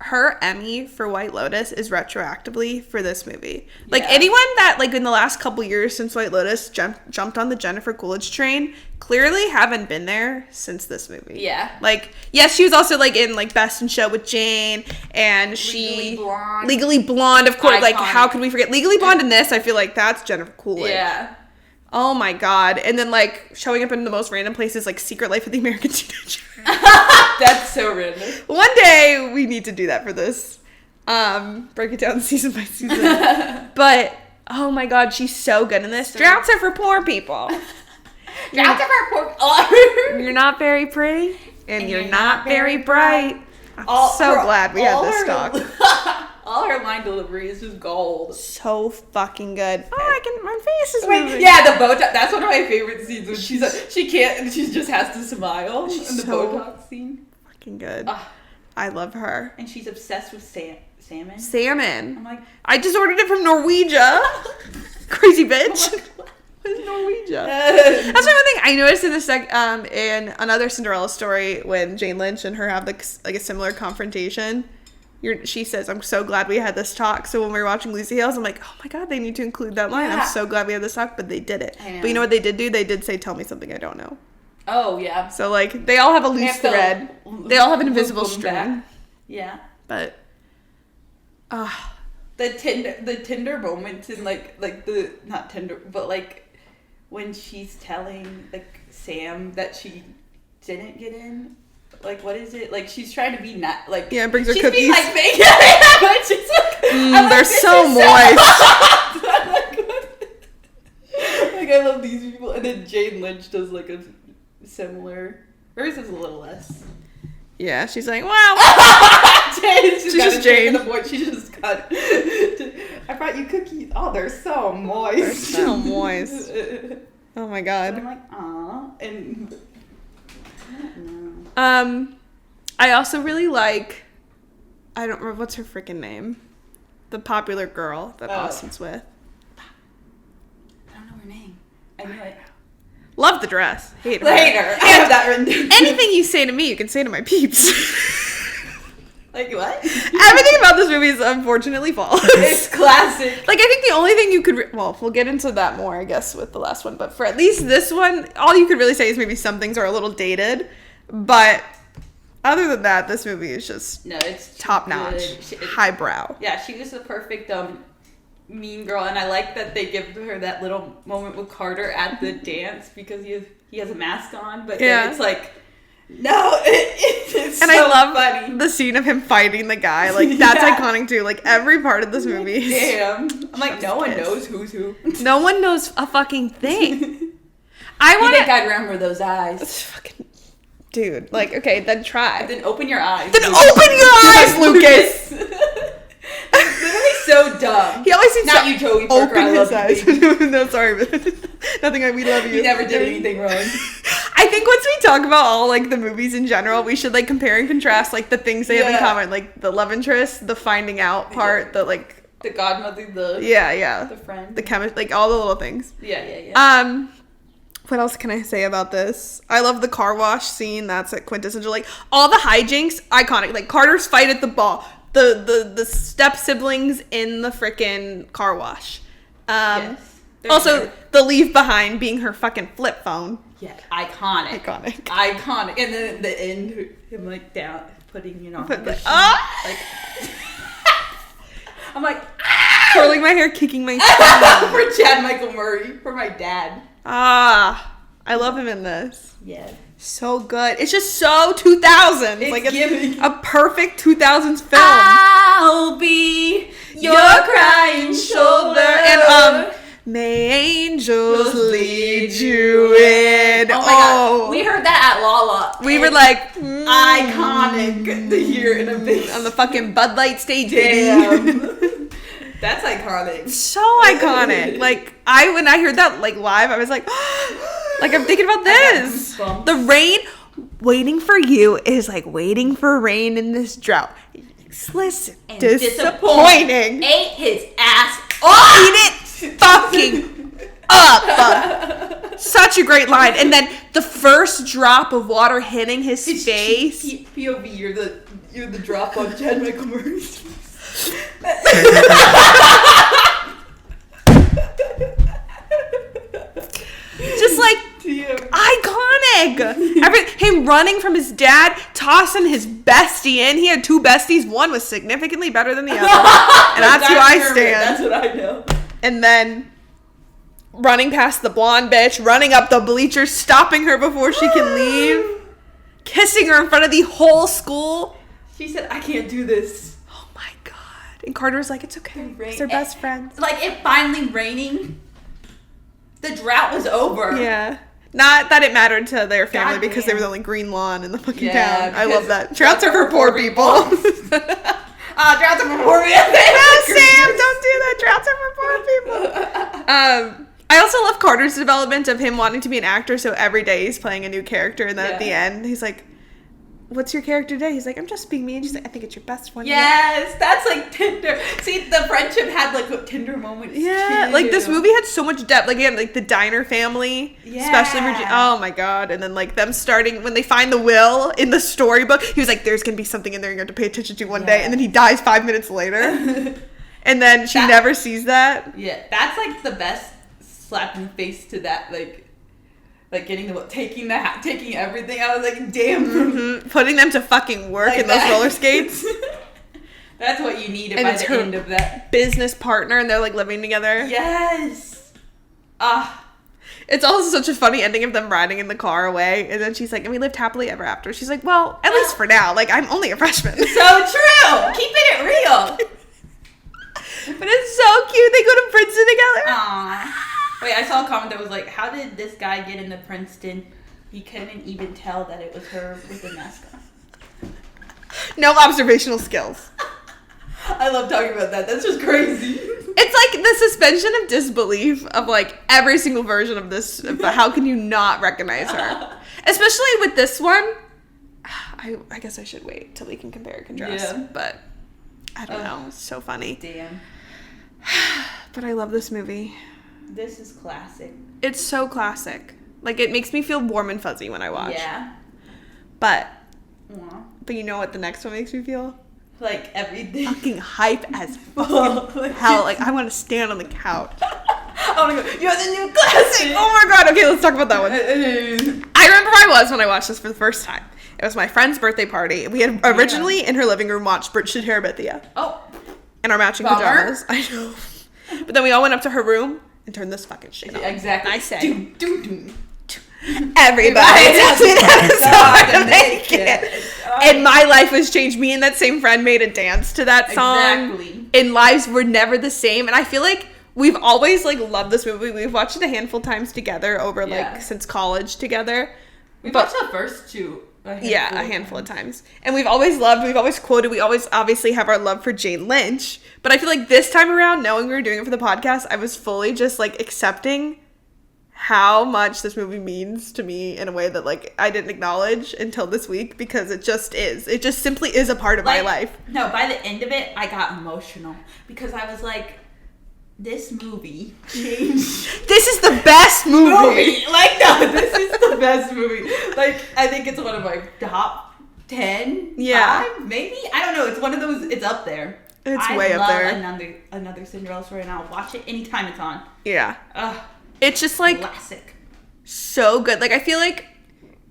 her Emmy for White Lotus is retroactively for this movie. Like, Yeah. anyone that, like, in the last couple years since White Lotus jumped on the Jennifer Coolidge train clearly haven't been there since this movie. yeah. Like, yes, she was also, like, in, like, Best in Show with Jane, and Legally Blonde, of course. Iconic. Like, how could we forget? Legally Blonde in this, I feel like that's Jennifer Coolidge. Yeah. Oh my God. And then, like, showing up in the most random places, like Secret Life of the American Teenager. That's so random. One day we need to do that for this. Break it down season by season. But, oh my God, she's so good in this. Drowns are for poor people. You're not very pretty, and you're not very bright. I'm so glad we had this talk. All her line delivery is just gold. So fucking good. Oh, my face is moving. Yeah, the Botox. That's one of my favorite scenes when she's like, she can't, she just has to smile in the so Botox scene. Fucking good. Ugh. I love her. And she's obsessed with salmon. Salmon. I'm like, I just ordered it from Norwegia. Crazy bitch. What is Norwegia? That's one thing I noticed in the in another Cinderella story when Jane Lynch and her have like a similar confrontation. She says, "I'm so glad we had this talk." So when we were watching Lucy Hales, I'm like, "Oh my God, they need to include that line." Yeah. I'm so glad we had this talk, but they did it. I know. But you know what they did do? They did say, "Tell me something I don't know." oh yeah. So like they all have a loose thread. They all have an invisible loop them string. back. Yeah. But The Tinder moments in like the not Tinder but like when she's telling like Sam that she didn't get in. Like, what is it? Like, she's trying to be not like. Yeah, brings her she's cookies. Being, like, fake. Yeah, but she's like. I'm they're like, this so is moist. I'm like, what? Like, I love these people. And then Jane Lynch does like a similar. Hers is a little less. Yeah, she's like, "Wow." She's just Jane. She just got. I brought you cookies. Oh, they're so moist. They're so moist. Oh my God. I'm like, aw, and. I don't know. I also really like, I don't remember what's her freaking name, the popular girl that Austin's with. I don't know her name. I knew it. Love the dress. Hate her. Later. I have that written down. Anything you say to me, you can say to my peeps. Like what? Everything about this movie is unfortunately false. It's classic. Like, I think the only thing you could, well, we'll get into that more, I guess, with the last one, but for at least this one, all you could really say is maybe some things are a little dated, but other than that, this movie is just it's top notch, highbrow. Yeah, she was the perfect mean girl, and I like that they give her that little moment with Carter at the dance because he has a mask on, but then it's like, no, it's and so I love funny. the scene of him fighting the guy. Like, that's iconic too. Like, every part of this movie is Damn. I'm like, no one knows who's who. No one knows a fucking thing. I think I'd remember those eyes. Fucking dude. Like, okay, then try. Then open your eyes. Then open your eyes, Lucas. Literally so dumb. He always seems Not to you, Joey Parker. open I his love eyes. you. No, sorry, but nothing. We love you. You never did anything wrong. I think once we talk about all, like, the movies in general, we should, like, compare and contrast, like, the things they have in common. Like, the love interest, the finding out part, the, like... The godmother, the... Yeah. The friend. The chemist, like, all the little things. Yeah. What else can I say about this? I love the car wash scene. That's, like, quintessential. Like, all the hijinks, iconic. Like, Carter's fight at the ball. The step siblings in the frickin' car wash. Yes. Also, the leave behind being her fucking flip phone. Yeah, iconic. And then at the end, him like down, putting it on. Like, I'm like, curling my hair, kicking my for Chad Michael Murray, for my dad. I love him in this. Yeah. So good. It's just so 2000s. It's like giving. a perfect 2000s film. I'll be your crying shoulder. And may angels lead you in. Oh my god. We heard that at Lala. We were like, iconic to hear in a big on the fucking Bud Light stage. Damn. That's iconic. So iconic. Like, when I heard that, like, live, I was like, like, I'm thinking about this. The rain, waiting for you is like waiting for rain in this drought. Listen, and disappointing. Ate his ass off. Eat it fucking up. Such a great line. And then the first drop of water hitting his face. POV, you're the drop on Chad Michael Murray's face. Just like iconic. Him running from his dad, tossing his bestie in. He had two besties. One was significantly better than the other, and that's who I stand. That's what I know. And then running past the blonde bitch, running up the bleachers, stopping her before she can leave, kissing her in front of the whole school. She said, "I can't do this." Oh my god! And Carter's like, "It's okay. They're best friends." Like, it finally raining. The drought was over. Yeah. Not that it mattered to their family God because damn. they were the only green lawn in the fucking Yeah, town. I love because that. Droughts are for poor people. Droughts are for poor people. No, Sam, don't do that. Droughts are for poor people. I also love Carter's development of him wanting to be an actor, so every day he's playing a new character, and then at the end, he's like, "What's your character today?" He's like, "I'm just being me." And she's like, "I think it's your best one." Yes, that's like Tinder. See, the friendship had like a Tinder moment. Yeah, too. like this movie had so much depth. Like, again, like the Diner family, especially Virginia. Oh my god! And then like them starting when they find the will in the storybook. He was like, "There's gonna be something in there you have to pay attention to one day," and then he dies 5 minutes later. And then she never sees that. Yeah, that's like the best slap in the face to that. Like getting taking everything. I was like, damn. Mm-hmm. Putting them to fucking work like in those roller skates. That's what you needed And by it's the her end of that. business partner, and they're like living together. Yes. It's also such a funny ending of them riding in the car away, and then she's like, "And we lived happily ever after." She's like, "Well, at least for now. Like, I'm only a freshman." So true. Keeping it real. But it's so cute. They go to Princeton together. Aww. Wait, I saw a comment that was like, "How did this guy get into Princeton? He couldn't even tell that it was her with the mask on." No observational skills. I love talking about that. That's just crazy. It's like the suspension of disbelief of like every single version of this. But how can you not recognize her? Especially with this one. I guess I should wait till we can compare and contrast. Yeah. But I don't know. It's so funny. Damn. But I love this movie. This is classic. It's so classic. Like, it makes me feel warm and fuzzy when I watch. Yeah. But Aww. you know what the next one makes me feel? Like everything. Fucking hype as fucking hell. Like, I want to stand on the couch. I want to go, "You're the new classic." Oh my god. Okay, let's talk about that one. I remember where I was when I watched this for the first time. It was my friend's birthday party. We had originally in her living room watched Should Terabithia. Oh. In our matching pajamas. I know. But then we all went up to her room and turn this fucking shit on. Exactly. I said, "Do. Everybody tells me that it's hard to make it. And my life was changed. Me and that same friend made a dance to that song. Exactly. And lives were never the same. And I feel like we've always like loved this movie. We've watched it a handful of times together over like since college together. We watched the first two. A handful of times. And we've always quoted, we always obviously have our love for Jane Lynch. But I feel like this time around, knowing we were doing it for the podcast, I was fully just like accepting how much this movie means to me in a way that, like, I didn't acknowledge until this week, because it just is. It just simply is a part of my life. No, by the end of it, I got emotional because I was like, this movie changed. This is the best movie. Like, no, this is the best movie. Like, I think it's one of my top 10, Yeah. 5, maybe? I don't know. It's one of those, it's up there. It's way up there. I love another Cinderella story, and I'll watch it anytime it's on. Yeah. Ugh, It's just, like, classic. so good. Like, I feel like,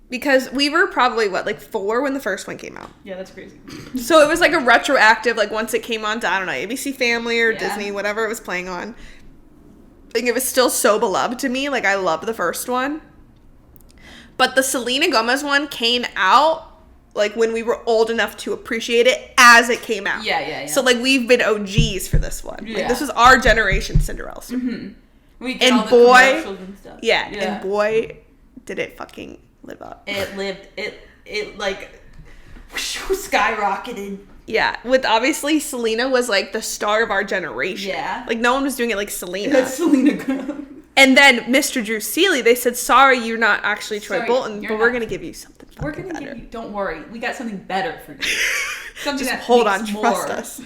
because we were probably, what, like 4 when the first one came out. Yeah, that's crazy. So it was like a retroactive, like once it came on to, I don't know, ABC Family or Yeah. Disney, whatever it was playing on. I think it was still so beloved to me. Like, I love the first one. But the Selena Gomez one came out, like, when we were old enough to appreciate it as it came out. Yeah. So, like, we've been OGs for this one. Yeah. Like, this was our generation Cinderella story. Mm-hmm. We did And all the boy- commercials and stuff. Yeah, and boy, did it fucking live up. It lived, it like, skyrocketed. Yeah, with obviously Selena was like the star of our generation. Yeah. Like no one was doing it like Selena. That's Selena Gomez. And then Mr. Drew Seeley, they said, sorry, you're not actually Troy Sorry, Bolton, you're but we're not. going to give you something We're fucking gonna better. give you, don't worry, we got something better for you. Something Just that hold on, makes trust more. us.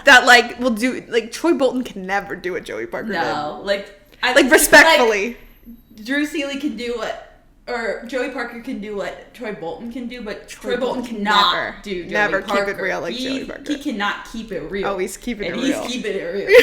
That like, we'll do, like Troy Bolton can never do what Joey Parker No, like, I did. Like respectfully. Like, Drew Seeley can do what, or Joey Parker can do what Troy Bolton can do, but Troy Bolton cannot never, do Joey never Parker. keep it real like Joey Parker. He cannot keep it real. Oh, he's keeping and it real. he's keeping it real.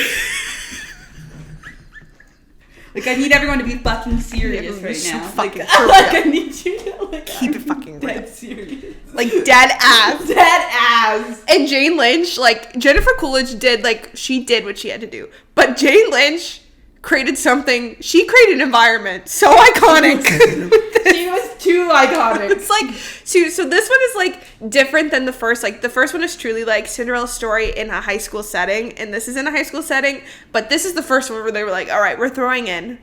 Like, I need everyone to be fucking serious Yeah, right so now. fucking Like, for like, real. I need you to, like, Keep it I'm fucking dead real. serious. Like dead ass. Dead ass. And Jane Lynch, like Jennifer Coolidge did, like she did what she had to do. But Jane Lynch created something, she created an environment so iconic. She was too iconic. It's like, so this one is like different than the first. Like the first one is truly like Cinderella's story in a high school setting, and this is in a high school setting. But this is the first one where they were like, all right, we're throwing in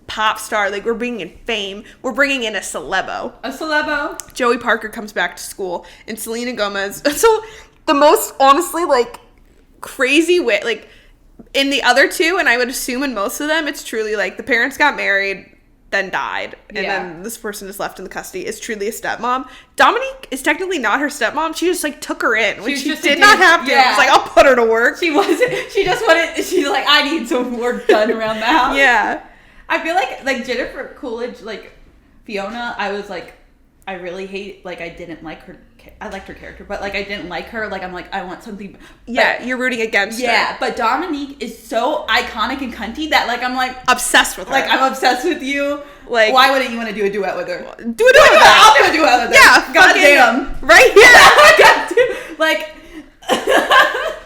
pop star, like we're bringing in fame, we're bringing in a celebo. A celebo. Joey Parker comes back to school, and Selena Gomez. So the most honestly like crazy way, like in the other two, and I would assume in most of them, it's truly like the parents got married, then died, and then this person is left in the custody. Is truly a stepmom. Dominique is technically not her stepmom. She just like took her in when She she just did did- not have to. yeah. It was like, I'll put her to work. She wasn't. She just wanted. She's like, I need some work done around the house. Yeah. I feel like Jennifer Coolidge, like Fiona. I was like, I really hate. Like, I didn't like her. I liked her character, but like I didn't like her. Like, I'm like, I want something. Yeah, but, you're rooting against her. yeah. But Dominique is so iconic and cunty that like I'm like, Obsessed with her. like I'm obsessed with you. Like, why wouldn't you want to do a duet with her? do it with her. I'll do a duet with her. Yeah, goddamn. right here. Goddamn. Like.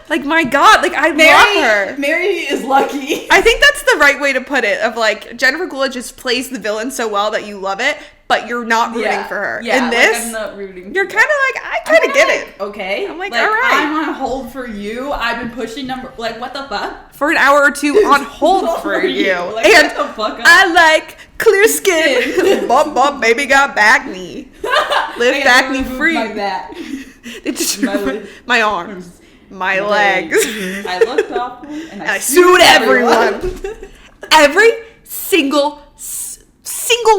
Like, my God, like, I love her. Mary is lucky. I think that's the right way to put it, of, like, Jennifer Coolidge just plays the villain so well that you love it, but you're not rooting for her. Yeah, In this, like, I'm not rooting. you're kind of like, I kind of get it. Okay. I'm like, all right. I'm on hold for you. I've been pushing number. Like, what the fuck? For an hour or two on hold for you. Like, And shut the fuck up. I like clear skin. Bump, bump, baby got back knee. Live back knee free. Like that. They just My my arms. My legs. I looked awful and I sued everyone. Every single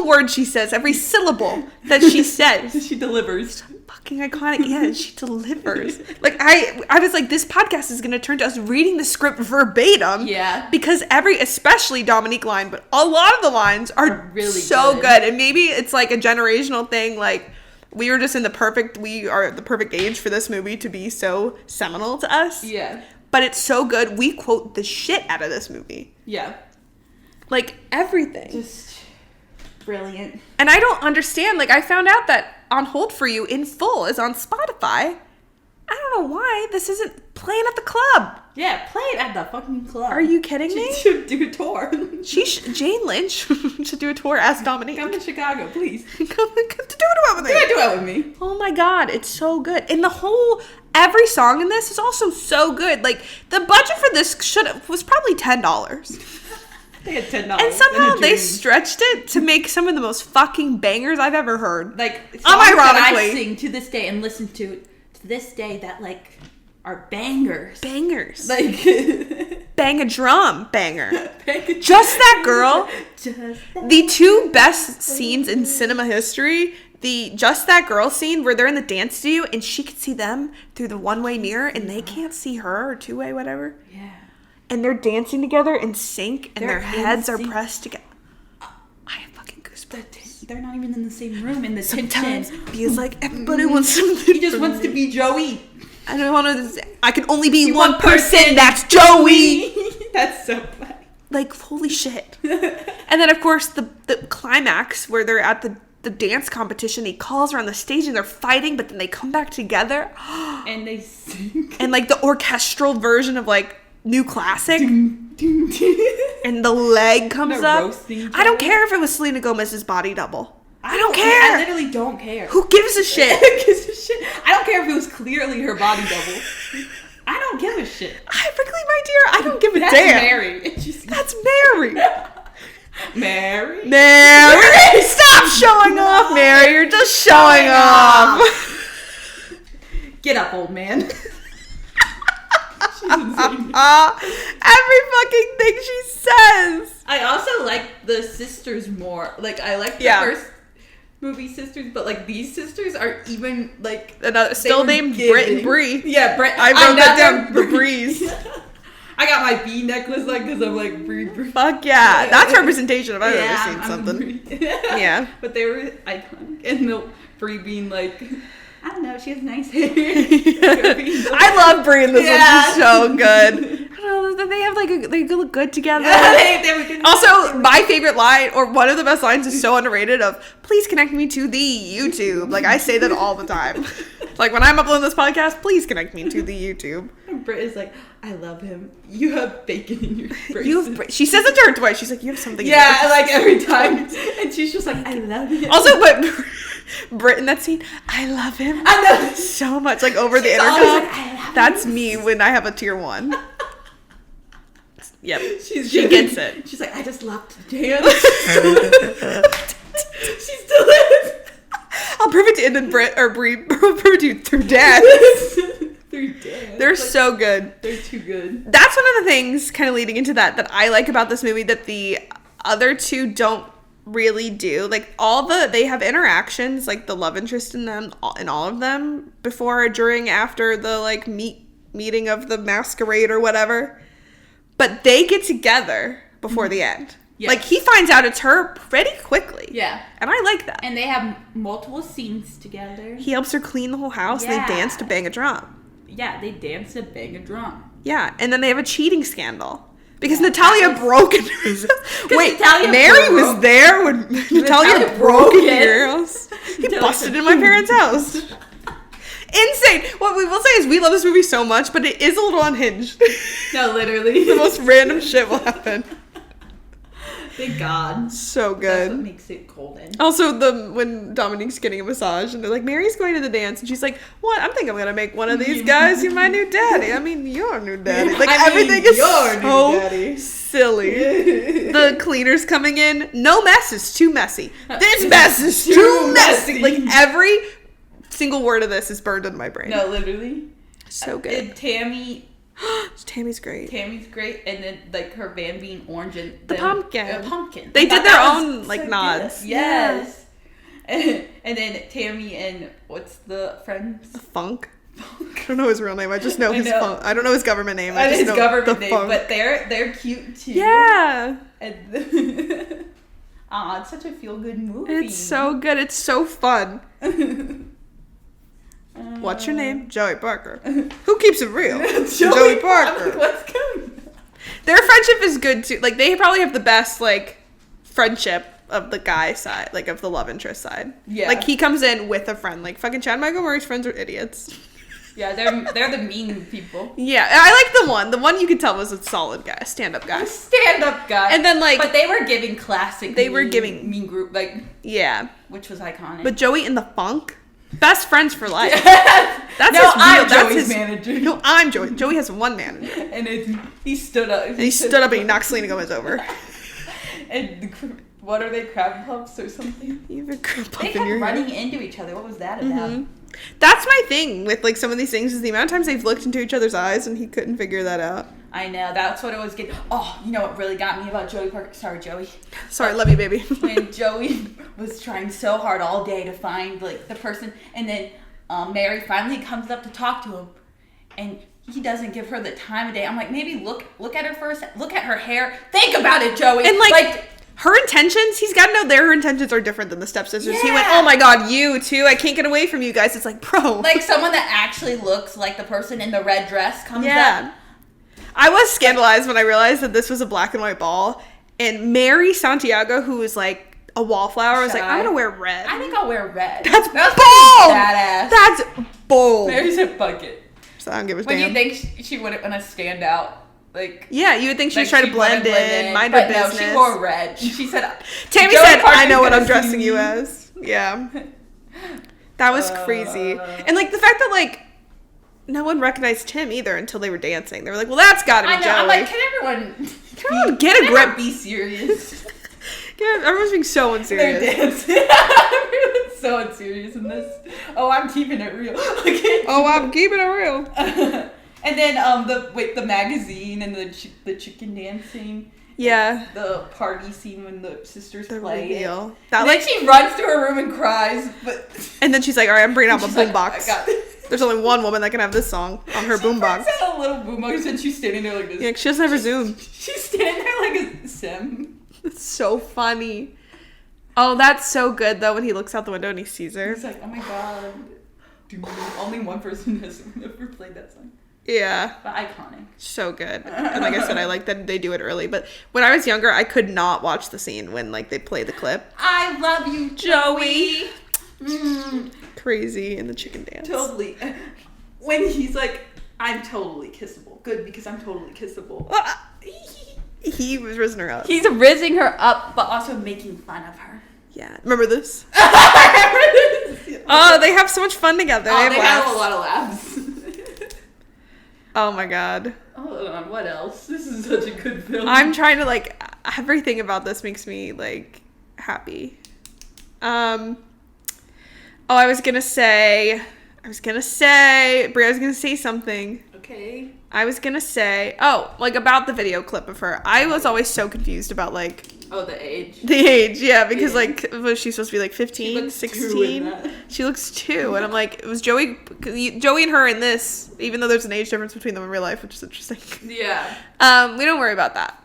word she says, every syllable that she says. She delivers. Fucking iconic. Yeah, she delivers. Like, I was like, this podcast is going to turn to us reading the script verbatim. Yeah. Because especially Dominique line, but a lot of the lines are really so good. good. And maybe it's like a generational thing, like, we are the perfect age for this movie to be so seminal to us. Yeah. But it's so good. We quote the shit out of this movie. Yeah. Like, everything. Just brilliant. And I don't understand. Like, I found out that On Hold For You in full is on Spotify. I don't know why this isn't playing at the club. Yeah, play it at the fucking club. Are you kidding me? She should do a tour. Jane Lynch should do a tour. Ask Dominique. Come to Chicago, please. Come to do it with me. Do it with me. Oh my God, it's so good. And every song in this is also so good. Like, the budget for this was probably $10. They had $10. And somehow they stretched it to make some of the most fucking bangers I've ever heard. like songs that I unironically. sing to this day and listen to this day that like are bangers. Bangers. Like Bang a Drum banger. Just That Girl. The two best scenes in cinema history. The Just That Girl scene where they're in the dance studio and she can see them through the one-way mirror and they can't see her, or two-way, whatever. Yeah. And they're dancing together in sync and They're their heads in are sync. pressed together. I have fucking goosebumps. They're not even in the same room in the Sometimes tension. Bia's like, everybody wants something. He just wants to be Joey. I don't want to. I can only be one person. That's Joey. That's so funny. Like, holy shit. And then, of course, the climax where they're at the dance competition, he calls her on the stage and they're fighting, but then they come back together. And they sing. And, like, the orchestral version of, like, New Classic. And the leg comes They're up. roasting each I don't other. care if it was Selena Gomez's body double. I don't care. I literally don't care. Who gives a shit? Who gives a shit? I don't care if it was clearly her body double. I don't give a shit. Frankly, my dear, I don't give a That's damn. Mary. It's just That's Mary. Mary. Mary, stop showing off, Mary. You're just showing off. Get up, old man. She's insane. Every fucking thing she says. I also like the sisters more. Like, I like the first movie sisters, but like these sisters are even like Still named Britt and Bree. Yeah, Britt. I wrote that down. The Breeze. I got my bee necklace like because I'm like Bree. Fuck yeah, that's representation if I've ever seen I'm something. Bree. Yeah, but they were iconic, and the Bree being like, I don't know, she has nice hair. I love Bree in this one. She's so good. I don't know, they have like they look good together. They were good. Also, my favorite line, or one of the best lines, is so underrated. Of please connect me to the YouTube. Like I say that all the time. Like when I'm uploading this podcast, please connect me to the YouTube. And Britt is like, I love him. You have bacon in your braces. She says it to her twice. She's like, you have something. Yeah, like every time, and she's just like, I love him. Also, but Britt in that scene, I love him. I know so much. Like over the She's intercom. always like, I love That's him. me when I have a tier 1. Yep. She gets it. She's like, I just love to dance. She still is. I'll prove it to you, and then Britt or Bree will prove it to you through dance. Through dance. They're Like, so good. They're too good. That's one of the things kind of leading into that I like about this movie that the other two don't really do. Like they have interactions, like the love interest in all of them before, during, after the like meeting of the masquerade or whatever. But they get together before the end. Yes. Like he finds out it's her pretty quickly. Yeah. And I like that. And they have multiple scenes together. He helps her clean the whole house. Yeah. They dance to Bang a Drum. Yeah, they dance to Bang a Drum. Yeah, and then they have a cheating scandal. Because Natalia broke into his Wait, Natalia Mary was there when Natalia broke into your house? He Natalia busted said, in my parents' house. Insane. What we will say is we love this movie so much, but it is a little unhinged. No, literally. The most random shit will happen. Thank God. So That's good. what makes it golden. Also, when Dominique's getting a massage and they're like, Mary's going to the dance, and she's like, what? I think I'm gonna make one of these guys my new daddy. I mean, your new daddy. Like everything is so silly. The cleaners coming in, no mess is too messy. This mess is too messy. Like every single word of this is burned into my brain. No, literally. So good. And Tammy's great. Tammy's great, and then like her van being orange and The pumpkin. Pumpkin. They I thought did their that was own like so nods. good. Yes. And then Tammy and what's the friend? Funk. I don't know his real name. I just know I his know. funk. I don't know his government name. I And just his know government the name, funk. but they're cute too. Yeah. And it's such a feel good movie. It's so good. It's so fun. What's your name? Joey Parker. Who keeps it real? Joey Parker. What's going on? Their friendship is good too. Like they probably have the best like friendship of the guy side, like of the love interest side. Yeah. Like he comes in with a friend. Like fucking Chad Michael Murray's friends are idiots. Yeah, they're the mean people. Yeah, I like the one. The one you could tell was a solid guy, stand-up guy. Stand-up guy. And then like but they were giving classic. They were giving- mean group like yeah. which was iconic. But Joey and the Funk, best friends for life. That's That's no, his real. I'm That's Joey's his manager. No, I'm Joey. Joey has one manager. And he stood up. And he stood up and he knocked Selena Gomez over. And what are they, crab puffs or something? You have a crab They puff in kept your hair. running into each other. What was that about? That's my thing with like some of these things is the amount of times they've looked into each other's eyes and he couldn't figure that out. I know. That's what it was getting. Oh, you know what really got me about Joey Parker? Sorry, Joey. Sorry, love you, baby. When Joey was trying so hard all day to find like the person, and then Mary finally comes up to talk to him, and he doesn't give her the time of day. I'm like, maybe look at her first. Look at her hair. Think about it, Joey. And like her intentions, he's got to know her intentions are different than the stepsisters. Yeah. He went, oh my god, you too. I can't get away from you guys. It's like, bro. Like someone that actually looks like the person in the red dress comes up. I was scandalized when I realized that this was a black and white ball. And Mary Santiago, who was like a wallflower, was like, I'm going to wear red. I think I'll wear red. That's bold! Badass. That's bold. Mary's a bucket. So I don't give a When damn. you think she wouldn't want to stand out, like... Yeah, you would think she'd try to blend in, mind but her business. No, she wore red. And she said... Tammy said, I know what I'm dressing you as. Yeah. That was crazy. And like the fact that like no one recognized Tim either until they were dancing. They were like, well, that's gotta be Joey. I'm like, can everyone get a grip? Be serious. Yeah, everyone's being so unserious. They're dancing. Everyone's so unserious in this. Oh, I'm keeping it real. I'm keeping it real. And then the magazine and the chicken dancing. Yeah. The party scene when the sisters play. Reveal. That like she runs to her room and cries, but and then she's like, all right, I'm bringing out my boombox. Like, I got this. There's only one woman that can have this song on her boombox. She a little boombox and she's standing there like this. Yeah, she doesn't have her Zoom. She's standing there like a sim. It's so funny. Oh, that's so good though when he looks out the window and he sees her. He's like, oh my god. Dude, only one person has ever played that song. Yeah. But iconic. So good. And like I said, I like that they do it early. But when I was younger, I could not watch the scene when like they play the clip. I love you, Joey. Crazy in the chicken dance. Totally. When he's like, I'm totally kissable. Good, because I'm totally kissable. He was rizzing her up. He's rizzing her up, but also making fun of her. Yeah. Remember this? I remember this. Oh, they have so much fun together. They have laughs. a lot of laughs. Oh my god. Hold on, what else? This is such a good film. I'm trying to like everything about this makes me like happy. I was gonna say something. Okay. I was gonna say, like about the video clip of her. I was always so confused about like the age. The age, yeah, because like was she supposed to be like 15, 16? 2 in that. She looks 2, and I'm like, it was Joey and her in this, even though there's an age difference between them in real life, which is interesting. Yeah. We don't worry about that.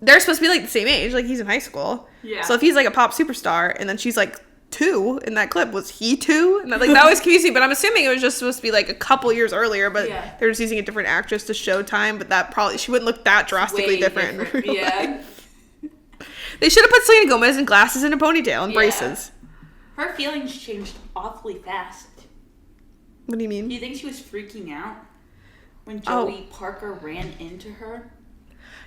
They're supposed to be like the same age, like he's in high school. Yeah. So if he's like a pop superstar, and then she's like 2 in that clip, was he 2? And that was confusing, but I'm assuming it was just supposed to be like a couple years earlier, but they're just using a different actress to show time, but that probably, she wouldn't look that drastically different. In real life. They should have put Selena Gomez in glasses and a ponytail and braces. Her feelings changed awfully fast. What do you mean? Do you think she was freaking out when Joey Parker ran into her?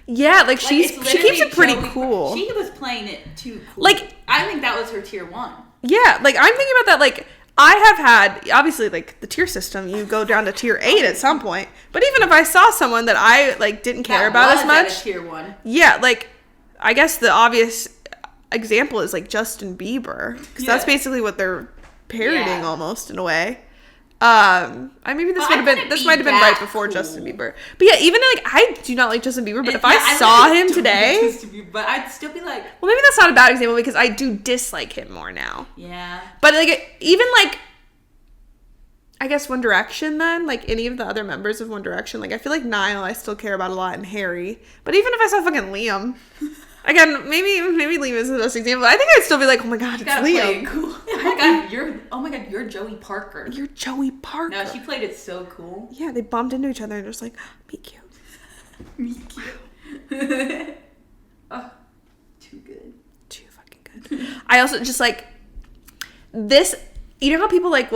Yeah, like she keeps it pretty cool. She was playing it too cool. Like, I think that was her tier 1. Yeah, like I'm thinking about that. Like I have had, obviously, like the tier system, you go down to tier 8 at some point. But even if I saw someone that I like didn't care about as much, at a tier 1. Yeah, like I guess the obvious example is like Justin Bieber, because that's basically what they're parodying almost in a way. Maybe this might have been right before Justin Bieber. But yeah, even like I do not like Justin Bieber, but if I saw him today, but I'd still be like, well, maybe that's not a bad example because I do dislike him more now. Yeah. But like even like I guess One Direction then, like any of the other members of One Direction, like I feel like Niall I still care about a lot and Harry. But even if I saw fucking Liam, again, maybe Liam is the best example. I think I'd still be like, oh my god, it's Liam. Cool. Oh my god, you're Joey Parker. You're Joey Parker. No, she played it so cool. Yeah, they bumped into each other and just like, me cute. Me cute. Oh, too good. Too fucking good. I also just like this. You know how people like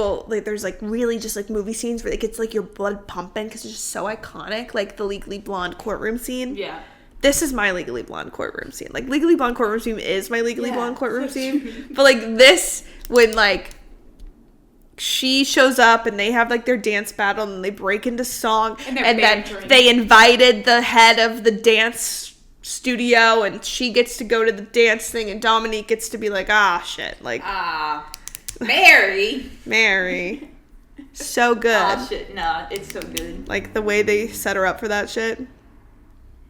there's like really just like movie scenes where it gets like your blood pumping because it's just so iconic, like the Legally Blonde courtroom scene. Yeah. This is my Legally Blonde courtroom scene. Like, Legally Blonde courtroom scene is my Legally Blonde courtroom scene. But, like, this, when, like, she shows up and they have, like, their dance battle and they break into song. And then they invited the head of the dance studio and she gets to go to the dance thing and Dominique gets to be like, shit. Like, Mary. So good. Oh, shit. Nah, it's so good. Like, the way they set her up for that shit.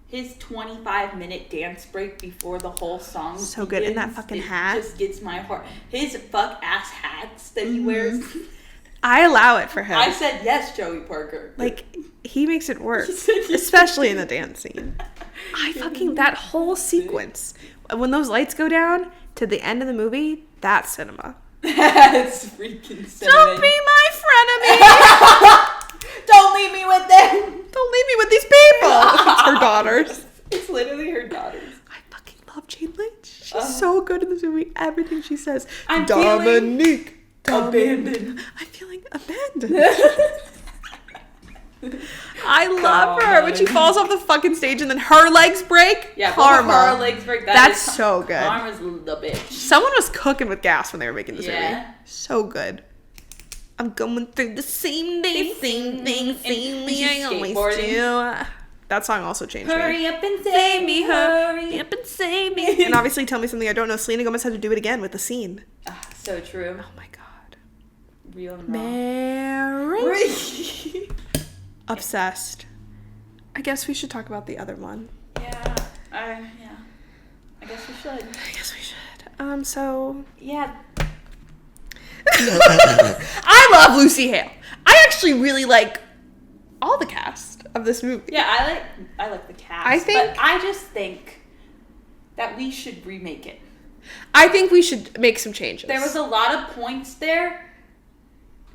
His 25-minute dance break before the whole song So good. And that fucking hat. Just gets my heart. His fuck-ass hats that he wears. I allow it for him. I said yes, Joey Parker. Like, he makes it work. He said yes. Especially in the dance scene. That whole sequence. When those lights go down to the end of the movie, that's cinema. That's freaking cinema. Don't be my frenemy! Don't leave me with them! Don't leave me with these people! It's her daughters. It's literally her daughters. I fucking love Jane Lynch. She's so good in this movie. Everything she says. I'm Dominique. Abandoned. I'm feeling abandoned. I love her when she falls off the fucking stage and then her legs break. Yeah, karma. Her legs break. That's so good. Karma's the bitch. Someone was cooking with gas when they were making this movie. Yeah. So good. I'm going through the same day, same thing, same way I always do. That song also changed me. Hurry up and save me, hurry up and save me. And obviously, Tell Me Something I Don't Know. Selena Gomez had to do it again with the scene. So true. Oh my god. Real and Mary. Obsessed. I guess we should talk about the other one. Yeah. I guess we should. So yeah. I love Lucy Hale. I actually really like all the cast of this movie. Yeah, I like the cast. But I just think that we should remake it. I think we should make some changes. There was a lot of points there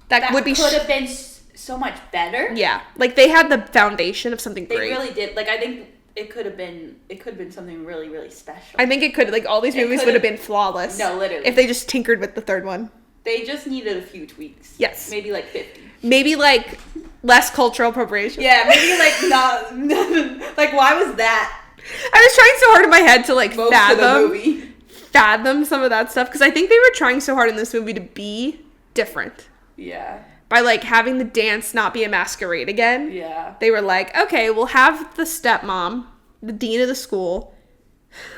that would be could have been so much better. Yeah, like they had the foundation of something great. They really did. Like I think it could have been something really, really special. I think it could, like all these movies would have been flawless. No, literally. If they just tinkered with the third one. They just needed a few tweaks. Yes. Maybe like 50. Maybe like less cultural appropriation. Yeah, maybe like not. Like why was that? I was trying so hard in my head to like most of the movie. fathom some of that stuff because I think they were trying so hard in this movie to be different. Yeah. By like having the dance not be a masquerade again. Yeah. They were like, okay, we'll have the stepmom, the dean of the school,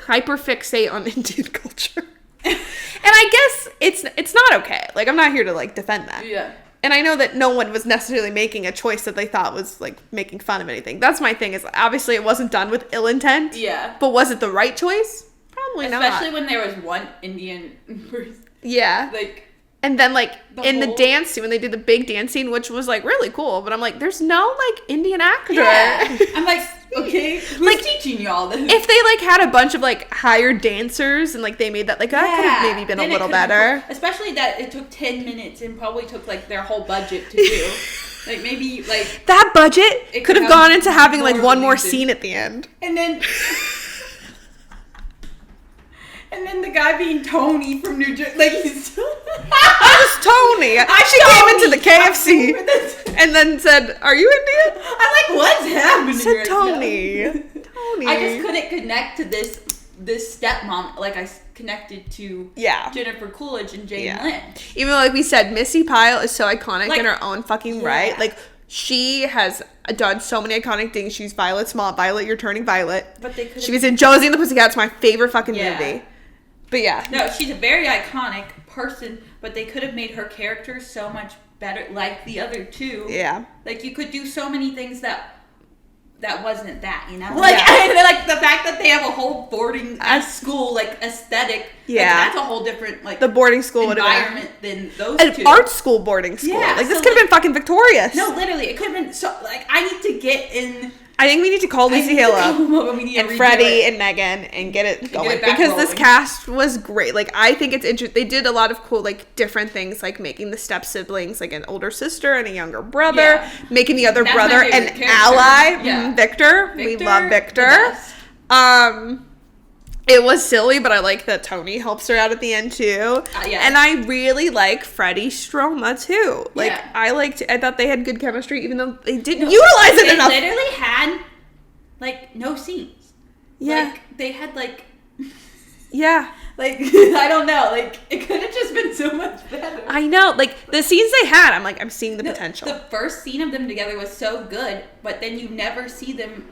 hyperfixate on Indian culture. And I guess it's not okay. Like, I'm not here to, like, defend that. Yeah. And I know that no one was necessarily making a choice that they thought was, like, making fun of anything. That's my thing, is obviously it wasn't done with ill intent. Yeah. But was it the right choice? Probably not. Especially when there was one Indian person. Yeah. Like... And then, like, the dance scene, when they did the big dance scene, which was, like, really cool. But I'm like, there's no, like, Indian actor. Yeah. I'm like, okay, who's like, teaching you all this? If they, like, had a bunch of, like, hired dancers and, like, they made that, like, that could have maybe been a little better. Especially that it took 10 minutes and probably took, like, their whole budget to do. Like, maybe, like... That budget could have gone into having, like, one more scene at the end. And then... And then the guy being Tony from New Jersey, like he's... I was Tony. She came into the KFC and then said, "Are you Indian?" I'm like, what's happening? I said Tony. Tony. I just couldn't connect to this stepmom like I connected to Jennifer Coolidge and Jane Lynch. Even though, like we said, Missy Pyle is so iconic like, in her own fucking right. Like, she has done so many iconic things. She's Violet Small. Violet, You're Turning Violet. But they could. She was in Josie and the Pussycats, my favorite fucking movie. But yeah. No, she's a very iconic person, but they could have made her character so much better, like the other two. Yeah. Like, you could do so many things that wasn't that, you know? Like, and like, the fact that they have a whole boarding school, like, aesthetic. Yeah. Like, that's a whole different, like, the boarding school environment than those two. An art school boarding school. Yeah. Like, this could have been fucking victorious. No, literally. It could have been so, like, I need to get in... I think we need to call Lucy Hale up and Freddie and Megan and get it going because this cast was great. Like, I think it's interesting. They did a lot of cool, like, different things, like making the step siblings like an older sister and a younger brother, making the other brother an ally. Yeah. Victor. We love Victor. It was silly, but I like that Tony helps her out at the end too. And I really like Freddie Stroma too. Like, I thought they had good chemistry, even though they didn't utilize it enough. They literally had, like, no scenes. Yeah. Like, they had, like... Yeah. Like, I don't know. Like, it could have just been so much better. I know. Like, the scenes they had, I'm like, I'm seeing the potential. The first scene of them together was so good, but then you never see them...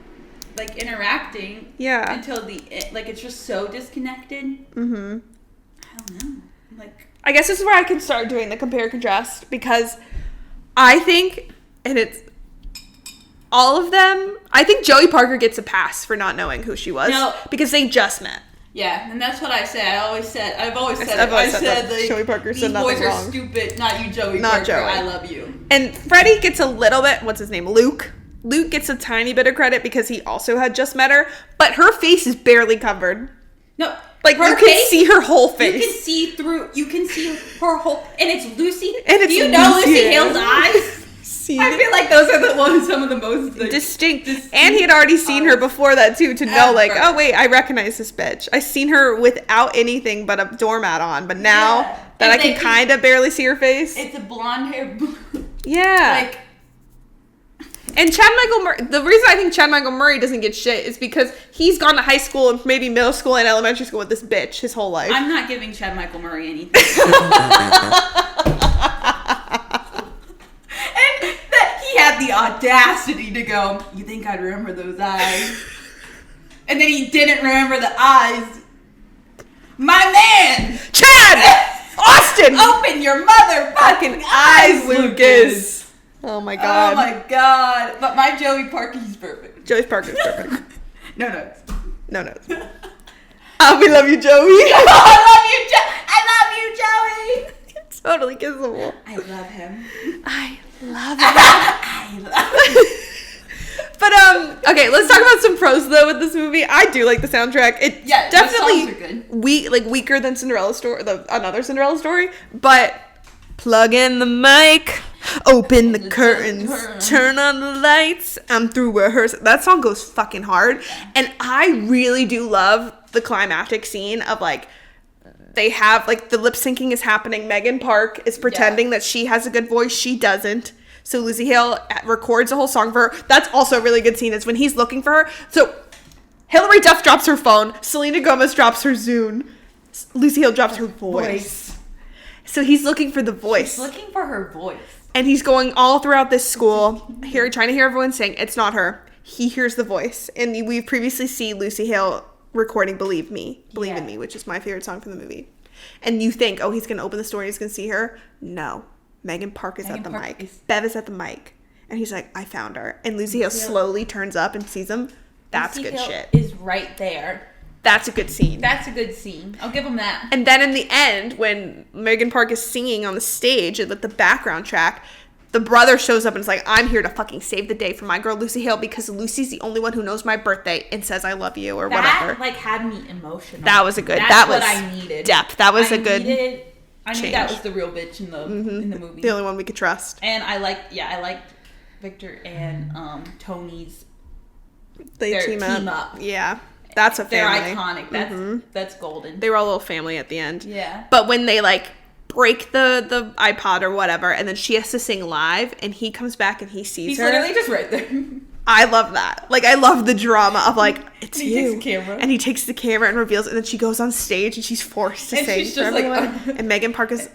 like interacting until the like it's just so disconnected. I don't know. Like, I guess this is where I can start doing the compare and contrast because I think, and it's all of them, I think Joey Parker gets a pass for not knowing who she was. No. Because they just met. Yeah, and that's what I said. I've always said I've it. always I said said that like, Joey Parker said these boys nothing are wrong. stupid. Not you, Joey Not Parker. Joey. I love you. And Freddie gets a little bit, what's his name? Luke. Luke gets a tiny bit of credit because he also had just met her, but her face is barely covered. No. Like, her you can face, see her whole face. You can see her whole, and it's Lucy. And it's Do you know Lucy Lucy Hale. Hale's eyes? I feel like those are some of the most like, distinct. And he had already seen her before that too, to know like, oh wait, I recognize this bitch. I seen her without anything but a doormat on, but now that and I can kind of barely see her face. It's a blonde hair. Yeah. Like, and Chad Michael Murray, the reason I think Chad Michael Murray doesn't get shit is because he's gone to high school and maybe middle school and elementary school with this bitch his whole life. I'm not giving Chad Michael Murray anything. He had the audacity to go, you think I'd remember those eyes? And then he didn't remember the eyes. My man! Chad! Austin! Open your motherfucking eyes, Lucas! Oh my god. Oh my god. But my Joey Parker, he's perfect. Joey Parker's perfect. No. No. We love you, Joey. I love you, Joey! Totally kissable. I love him. I love it. But okay, let's talk about some pros though with this movie. I do like the soundtrack. It's definitely the songs are good. Weaker than Cinderella story, another Cinderella story. But plug in the mic, open the curtains, turn on the lights. I'm through rehearsal. That song goes fucking hard, and I really do love the climactic scene of like. They have, like, the lip syncing is happening. Megan Park is pretending that she has a good voice. She doesn't. So Lucy Hale records a whole song for her. That's also a really good scene. Is when he's looking for her. So Hilary Duff drops her phone. Selena Gomez drops her Zune. Lucy Hale drops her voice. So he's looking for the voice. He's looking for her voice. And he's going all throughout this school, trying to hear everyone sing. It's not her. He hears the voice. And we've previously seen Lucy Hale recording Believe in Me, which is my favorite song from the movie. And you think, oh, he's going to open the store and he's going to see her. No. Megan Park is at the mic. Bev is at the mic. And he's like, I found her. And Lucy Hale slowly turns up and sees him. That's good shit. Is right there. That's a good scene. That's a good scene. I'll give him that. And then in the end, when Megan Park is singing on the stage with the background track, the brother shows up and is like, I'm here to fucking save the day for my girl Lucy Hale because Lucy's the only one who knows my birthday and says I love you or whatever. That like had me emotional. That was a good. That's what I needed. Depth. That was a good. I knew that was the real bitch in the movie. The only one we could trust. And I liked Victor and Tony's. They team up. Yeah, that's a family. They're iconic. That's golden. They were all a little family at the end. Yeah. But when they like break the iPod or whatever, and then she has to sing live, and he comes back and he sees He's her. He's literally just right there. I love that. Like, I love the drama of like, it's and he you. Takes the camera. And he takes the camera and reveals it, and then she goes on stage and she's forced to sing for everyone. And Megan Park is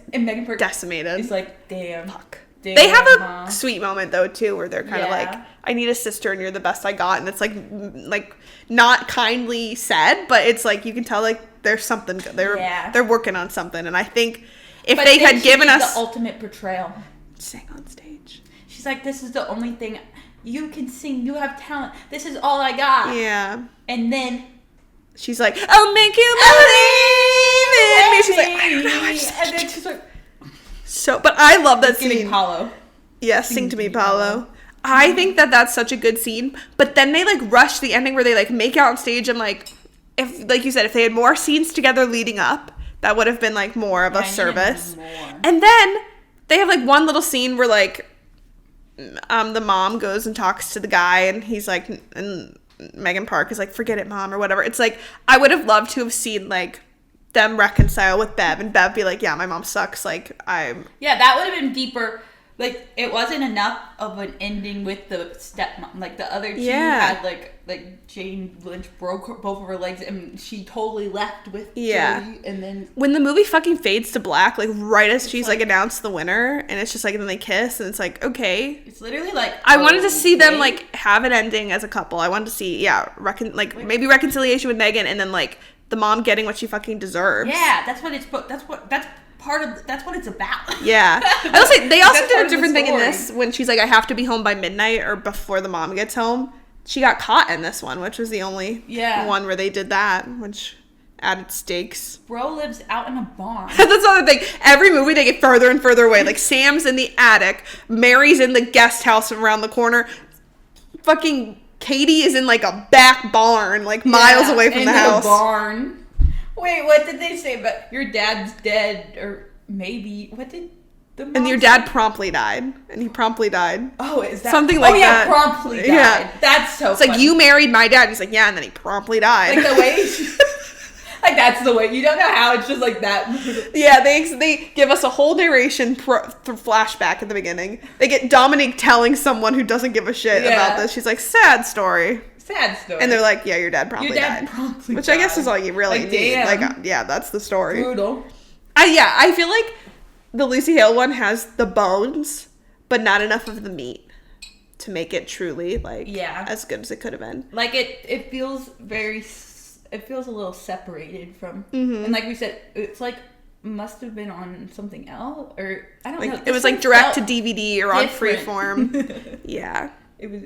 decimated. It's like, damn. Fuck. Damn, they have a sweet moment though too, where they're kind of like, I need a sister and you're the best I got, and it's like not kindly said, but it's like you can tell like there's something good. They're working on something, and I think if they had given us the ultimate portrayal, sing on stage. She's like, this is the only thing you can sing. You have talent. This is all I got. Yeah. And then she's like, I'll make you believe in me. She's like, I don't know. And then she's like. So, but I love that scene. Paulo. Yes, sing to me, Paulo. I think that's such a good scene. But then they like rush the ending where they like make out on stage, and like, if like you said, if they had more scenes together leading up, that would have been like more of a service. And then they have like one little scene where like the mom goes and talks to the guy, and he's like, and Megan Park is like, forget it, mom, or whatever. It's like, I would have loved to have seen like them reconcile with Bev, and Bev be like, yeah, my mom sucks, like that would have been deeper. Like, it wasn't enough of an ending with the stepmom. Like, the other two had like Jane Lynch broke both of her legs, and she totally left with Joey, and then when the movie fucking fades to black, like right as she's like announced the winner, and it's just like, and then they kiss, and it's like, okay, it's literally like, I wanted to see them like have an ending as a couple. I wanted to see maybe reconciliation with Megan, and then like the mom getting what she fucking deserves. Yeah, that's that's what it's about. Yeah. I will say, they also That's did part a of the different thing in story. this when she's like, I have to be home by midnight or before the mom gets home. She got caught in this one, which was the only one where they did that, which added stakes. Bro lives out in a barn. That's the other thing. Every movie, they get further and further away. Like, Sam's in the attic. Mary's in the guest house around the corner. Fucking Katie is in, like, a back barn, like, miles away from the house. Barn. Wait, what did they say about your dad's dead? Or maybe, what did the mom And your say? dad promptly died. And he promptly died. Oh, is that? Something like that. Promptly died. Yeah. That's so It's like, funny. you married my dad. And he's like, yeah, and then he promptly died. Like, the way... Like, that's the way. You don't know how. It's just like that. Yeah, they give us a whole narration flashback at the beginning. They get Dominique telling someone who doesn't give a shit about this. She's like, sad story. Sad story. And they're like, yeah, your dad promptly died. Which I guess is all you really Like, need. damn. Like, yeah, that's the story. Brutal. I feel like the Lucy Hale one has the bones, but not enough of the meat to make it truly, like, as good as it could have been. Like, it feels very... It feels a little separated from... And like we said, it's like... Must have been on something else, or I don't know. It was like direct to DVD or on Freeform. Yeah. It was,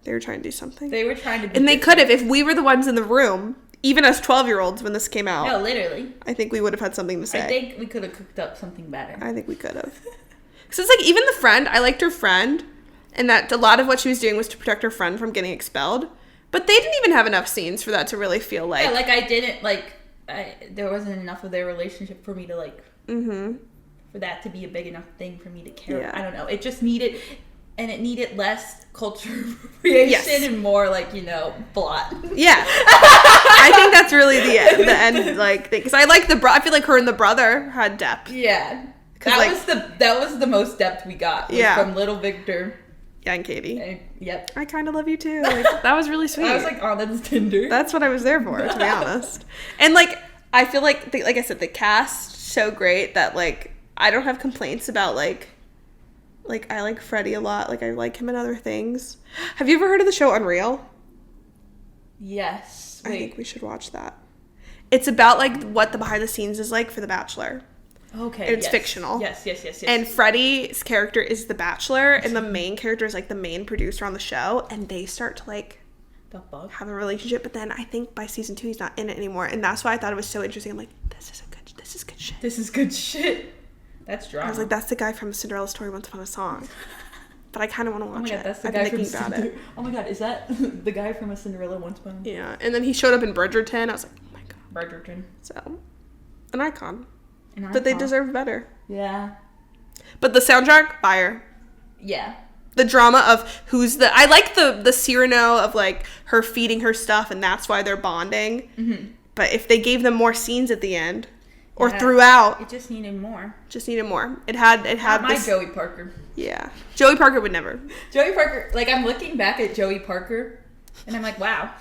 They were trying to do something. They were trying to be And they could have, if we were the ones in the room, even as 12-year-olds when this came out. No, literally. I think we would have had something to say. I think we could have cooked up something better. I think we could have. Because it's like, even the friend, I liked her friend, and that a lot of what she was doing was to protect her friend from getting expelled. But they didn't even have enough scenes for that to really feel like... Yeah, like I didn't, like... there wasn't enough of their relationship for me to, like... For that to be a big enough thing for me to care. Yeah. I don't know. It just needed... And it needed less culture appropriation and more, like, you know, blatt. Yeah. I think that's really the end, like, thing. Because I like I feel like her and the brother had depth. Yeah. That was the most depth we got. Was from little Victor. Yeah, and Katie. Yep. I kind of love you too. Like, that was really sweet. I was like, oh, that's tender. That's what I was there for, to be honest. And, like, I feel like, like I said, the cast so great that, like, I don't have complaints about, like, I like Freddie a lot. Like, I like him in other things. Have you ever heard of the show Unreal? Yes. I think we should watch that. It's about, like, what the behind the scenes is like for The Bachelor. Okay. And it's fictional. Yes. And Freddie's character is the bachelor, and the main character is, like, the main producer on the show, and they start to, like, have a relationship, but then I think by season 2 he's not in it anymore, and that's why I thought it was so interesting. I'm like, this is good shit. This is good shit. That's drama. I was like, that's the guy from Cinderella Story Once Upon a Song. But I kind of want to watch it. That's the I've guy been thinking about it. Oh my god, is that the guy from A Cinderella Once Upon a Song? Yeah, and then he showed up in Bridgerton. I was like, oh my god. Bridgerton. So, an icon. But they deserve better. Yeah. But the soundtrack, fire. Yeah. The drama of I like the Cyrano of, like, her feeding her stuff, and that's why they're bonding. Mm-hmm. But if they gave them more scenes at the end, or throughout, it just needed more. It had Not my Joey Parker. Yeah. Joey Parker would never. Joey Parker, like, I'm looking back at Joey Parker, and I'm like, wow.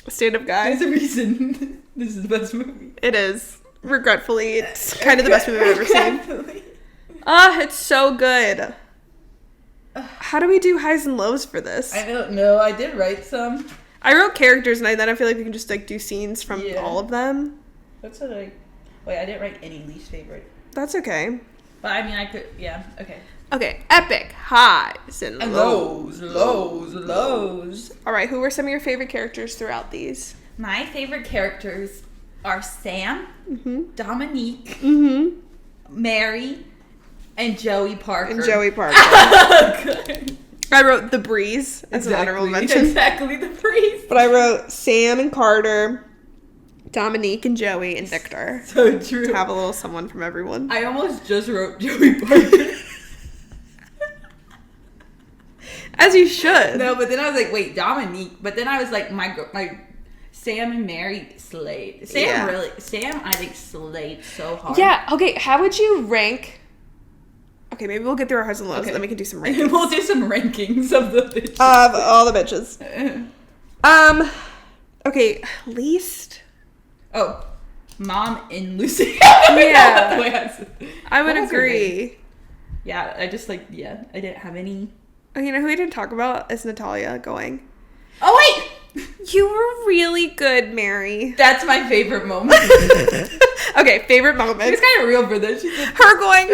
Stand-up guy. There's a reason this is the best movie. It is. Regretfully, it's kind of the best movie I've ever seen. It's so good. How do we do highs and lows for this? I don't know. I did write some. I wrote characters, and then I feel like we can just, like, do scenes from all of them. That's what I didn't write any least favorite. That's okay. But, I mean, I could, yeah, okay. Okay, epic highs and lows. Lows. All right, who were some of your favorite characters throughout these? My favorite characters are Sam, Dominique, Mary, and Joey Parker. I wrote The Breeze as an honorable mention. Exactly, The Breeze. But I wrote Sam and Carter, Dominique and Joey, and Victor. So true. To have a little someone from everyone. I almost just wrote Joey Parker. As you should. No, but then I was like, wait, Dominique. But then I was like, my Sam and Mary slayed. Sam, I think, slayed so hard. Yeah, okay, how would you rank... Okay, maybe we'll get through our highs and lows, and then we can do some rankings. We'll do some rankings of the bitches. Of all the bitches. Okay, least... Oh, Mom and Lucy. Yeah. I would agree. Yeah, I just, like, I didn't have any... Oh, you know who we didn't talk about is Natalia going... Oh, wait! You were really good, Mary. That's my favorite moment. Okay, favorite moment. It's kind of real for this. She's like, Her going,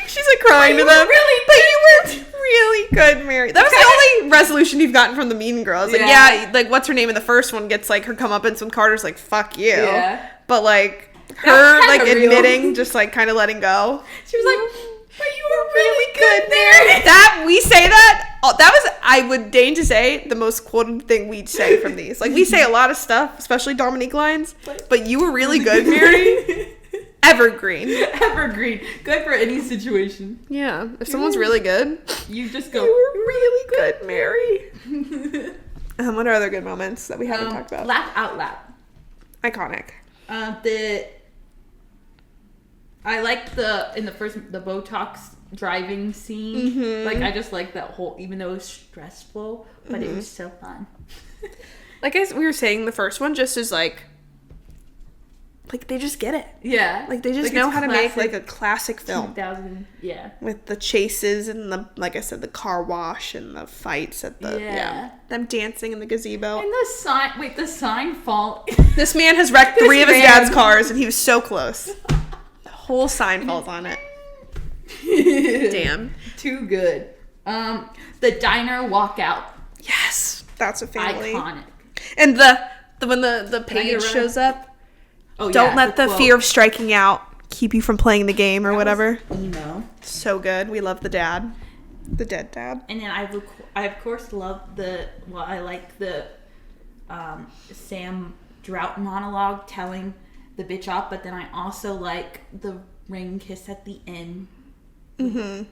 she's like crying to them. really but you were really good, Mary. That was the only resolution you've gotten from the Mean Girls. Like, yeah, like what's her name in the first one gets like her comeuppance when Carter's like, fuck you. Yeah. But like her like admitting, just like kind of letting go. She was like, but you were really good, Mary. That we say that. That was, I would deign to say, the most quoted thing we'd say from these. Like, we say a lot of stuff, especially Dominique lines, but you were really good, Mary. Evergreen. Evergreen. Good for any situation. Yeah. If someone's really good, you just go, you were really good, Mary. What are other good moments that we haven't talked about? Laugh out loud. Iconic. I like the Botox driving scene. Mm-hmm. Like, I just like that whole, even though it was stressful, but it was so fun. Like as we were saying, the first one just is like they just get it. Yeah. Like they just know how to make like a classic film. 2000, yeah. With the chases and the, like I said, the car wash and the fights at the, them dancing in the gazebo. And the sign fall. This man has wrecked 3 of his dad's cars and he was so close. The whole sign falls on it. Damn. Too good. The diner walkout. Yes. That's a family. Iconic. And when the page shows up. Oh, don't let the fear of striking out keep you from playing the game or whatever. Emo. So good. We love the dad. The dead dad. And then I of course love I like the Sam Drought monologue telling the bitch off, but then I also like the ring kiss at the end. Mm-hmm.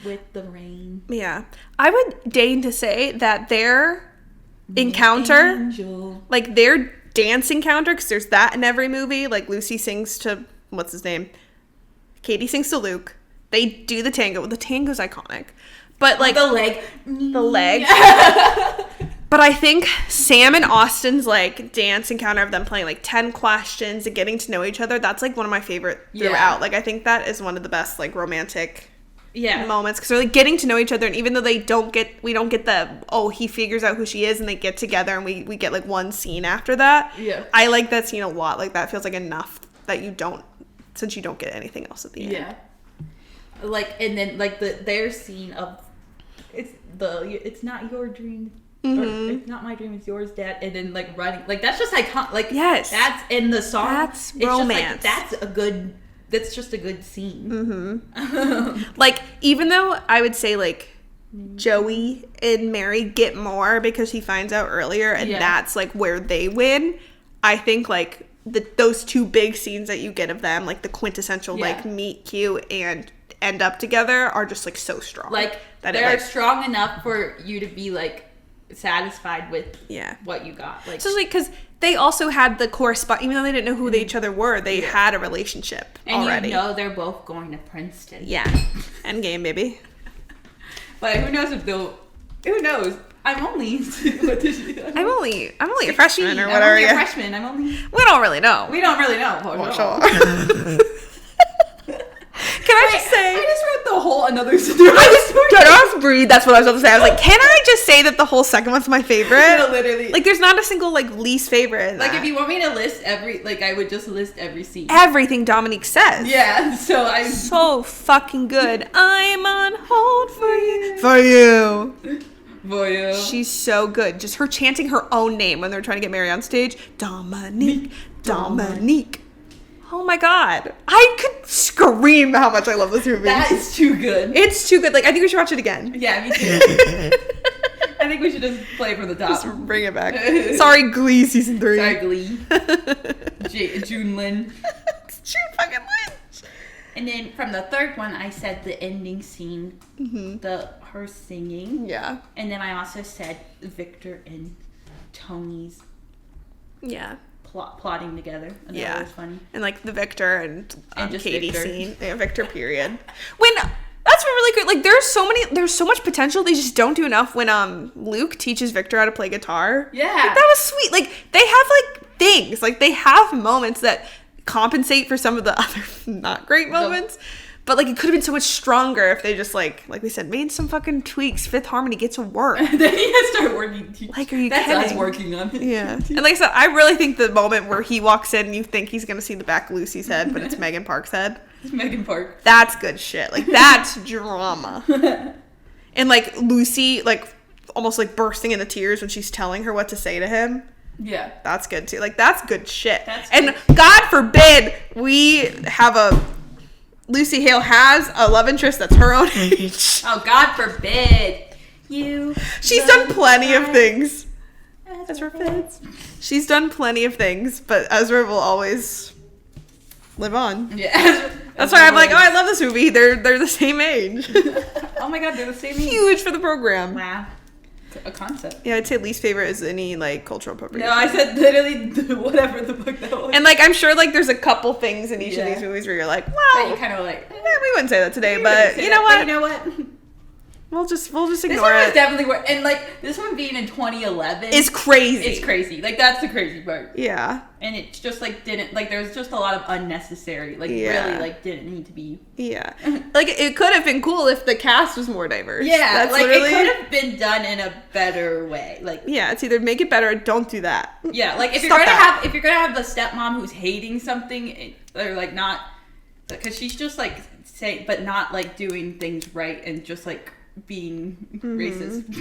With the rain. Yeah. I would deign to say that their encounter, like their dance encounter, because there's that in every movie. Like Lucy sings to, what's his name? Katie sings to Luke. They do the tango. The tango's iconic. But like the leg. But I think Sam and Austin's like dance encounter of them playing like 10 questions and getting to know each other, that's like one of my favorite throughout. Like I think that is one of the best like romantic moments, because they're like getting to know each other, and even though we don't get the he figures out who she is and they get together and we get like one scene after that. I like that scene a lot. Like that feels like enough that since you don't get anything else at the end. Like, and then like their scene of it's not your dream. Mm-hmm. Or, it's not my dream, it's yours, Dad. And then like running, like that's just iconic. Like that's in the song. That's it's romance. Just, like, that's just a good scene. Mm-hmm. Like even though I would say like Joey and Mary get more because he finds out earlier, and that's like where they win. I think like those 2 big scenes that you get of them, like the quintessential like meet cute and end up together, are just like so strong. Like they're strong enough for you to be like satisfied with what you got. Like, so like because they also had the even though they didn't know who each other were, they had a relationship already. You know they're both going to Princeton. Endgame, baby. But who knows if they'll? Who knows? I'm only I'm only a freshman or whatever. I'm only a freshman. We don't really know. For sure. Can I just say? I just wrote the whole another Cinderella story. I was breathe. That's what I was about to say. I was like, can I just say that the whole second one's my favorite? No, literally. Like, there's not a single like least favorite. Like, if you want me to list I would just list every scene. Everything Dominique says. Yeah. So fucking good. I'm on hold for you. For you. She's so good. Just her chanting her own name when they're trying to get Mary on stage. Dominique. Oh my god. I could scream how much I love this movie. That is too good. It's too good. Like, I think we should watch it again. Yeah, me too. I think we should just play from the top. Just bring it back. Sorry, Glee season 3. Sorry, Glee. June Lynn. It's June fucking Lynch. And then from the third one, I said the ending scene. Mm-hmm. Her singing. Yeah. And then I also said Victor and Tony's. Yeah. Plotting together. And that was funny. And like the Victor and Katie Victor. scene. Yeah, Victor period. That's really good. Like there's so much potential. They just don't do enough when Luke teaches Victor how to play guitar. Yeah. Like, that was sweet. Like they have like things. Like they have moments that compensate for some of the other not great moments. But, like, it could have been so much stronger if they just, like we said, made some fucking tweaks. Fifth Harmony, get to work. Then you gotta start working. Like, are you That's kidding? us working on it. Yeah. And like I said, I really think the moment where he walks in and you think he's going to see the back of Lucy's head, but it's Megan Park's head. It's Megan Park. That's good shit. Like, that's drama. And, like, Lucy, like, almost, like, bursting into tears when she's telling her what to say to him. Yeah. That's good, too. Like, that's good shit. That's and good. God forbid we have Lucy Hale has a love interest that's her own age. Oh, God forbid. She's done plenty of things. Ezra Fitz. She's done plenty of things, but Ezra will always live on. Yeah. That's why I'm like, oh, I love this movie. They're the same age. Oh my God, they're the same age. Huge for the program. Wow. A concept. Yeah, I'd say least favorite is any, like, cultural appropriation. No, I said literally whatever the fuck that was. And, like, I'm sure, like, there's a couple things in each of these movies where you're like, That well, you kind of like. we wouldn't say that today, we but wouldn't say you that, know what? But you know what? We'll just This ignore one was it. definitely worth, and like this one being in 2011 It's crazy. It's crazy. Like that's the crazy part. Yeah. And it just like didn't like there was just a lot of unnecessary like Yeah. really like didn't need to be. Yeah. Like it could have been cool if the cast was more diverse. Yeah, That's like literally, it could have been done in a better way. Like yeah, it's either make it better or don't do that. yeah, like if Stop you're that. gonna have the stepmom who's hating something or like not because she's just like saying but not like doing things right and just like being racist.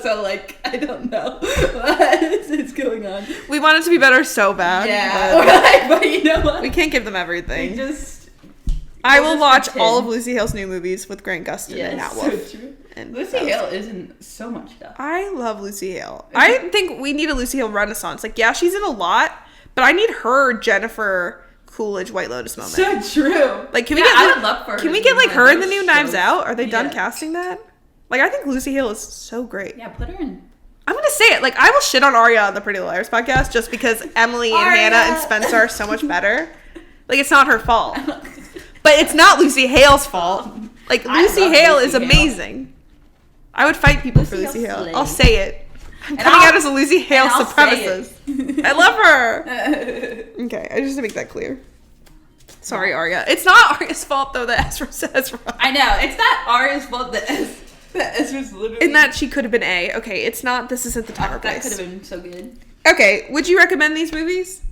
So like I don't know what is going on. We want it to be better so bad. Yeah, but you know what? We can't give them everything. I we'll will just watch pretend. all of Lucy Hale's new movies with Grant Gustin and Nat Yes, Wolff. so true. And Lucy that was- Hale is in so much stuff. I love Lucy Hale. I think we need a Lucy Hale renaissance. Like, yeah, she's in a lot, but I need her Jennifer Coolidge White Lotus moment. So true. Like, can we Yeah, get I would love for her can to we be get like one her of in the those new Knives shows. Out? Are they done Yeah. casting that? Like, I think Lucy Hale is so great. Yeah, put her in. I'm gonna say it. Like, I will shit on Aria on the Pretty Little Liars podcast just because Emily and Aria! Hannah and Spencer are so much better. Like, it's not her fault, but it's not Lucy Hale's fault. Like, I Lucy love Hale Lucy is Hale. amazing. I would fight people for Lucy Lucy Hale's Hale. slay. I'll say it. I'm And coming I'll- out as a Lucy Hale and I'll say supremacist. I love her. Okay, I just to make that clear. Sorry, Arya. It's not Arya's fault though that Ezra says wrong. I know it's not Aria's fault that Ezra's literally. In that she could have been A. Okay, it's not. This isn't the time or that place. could have been so good. Okay, would you recommend these movies?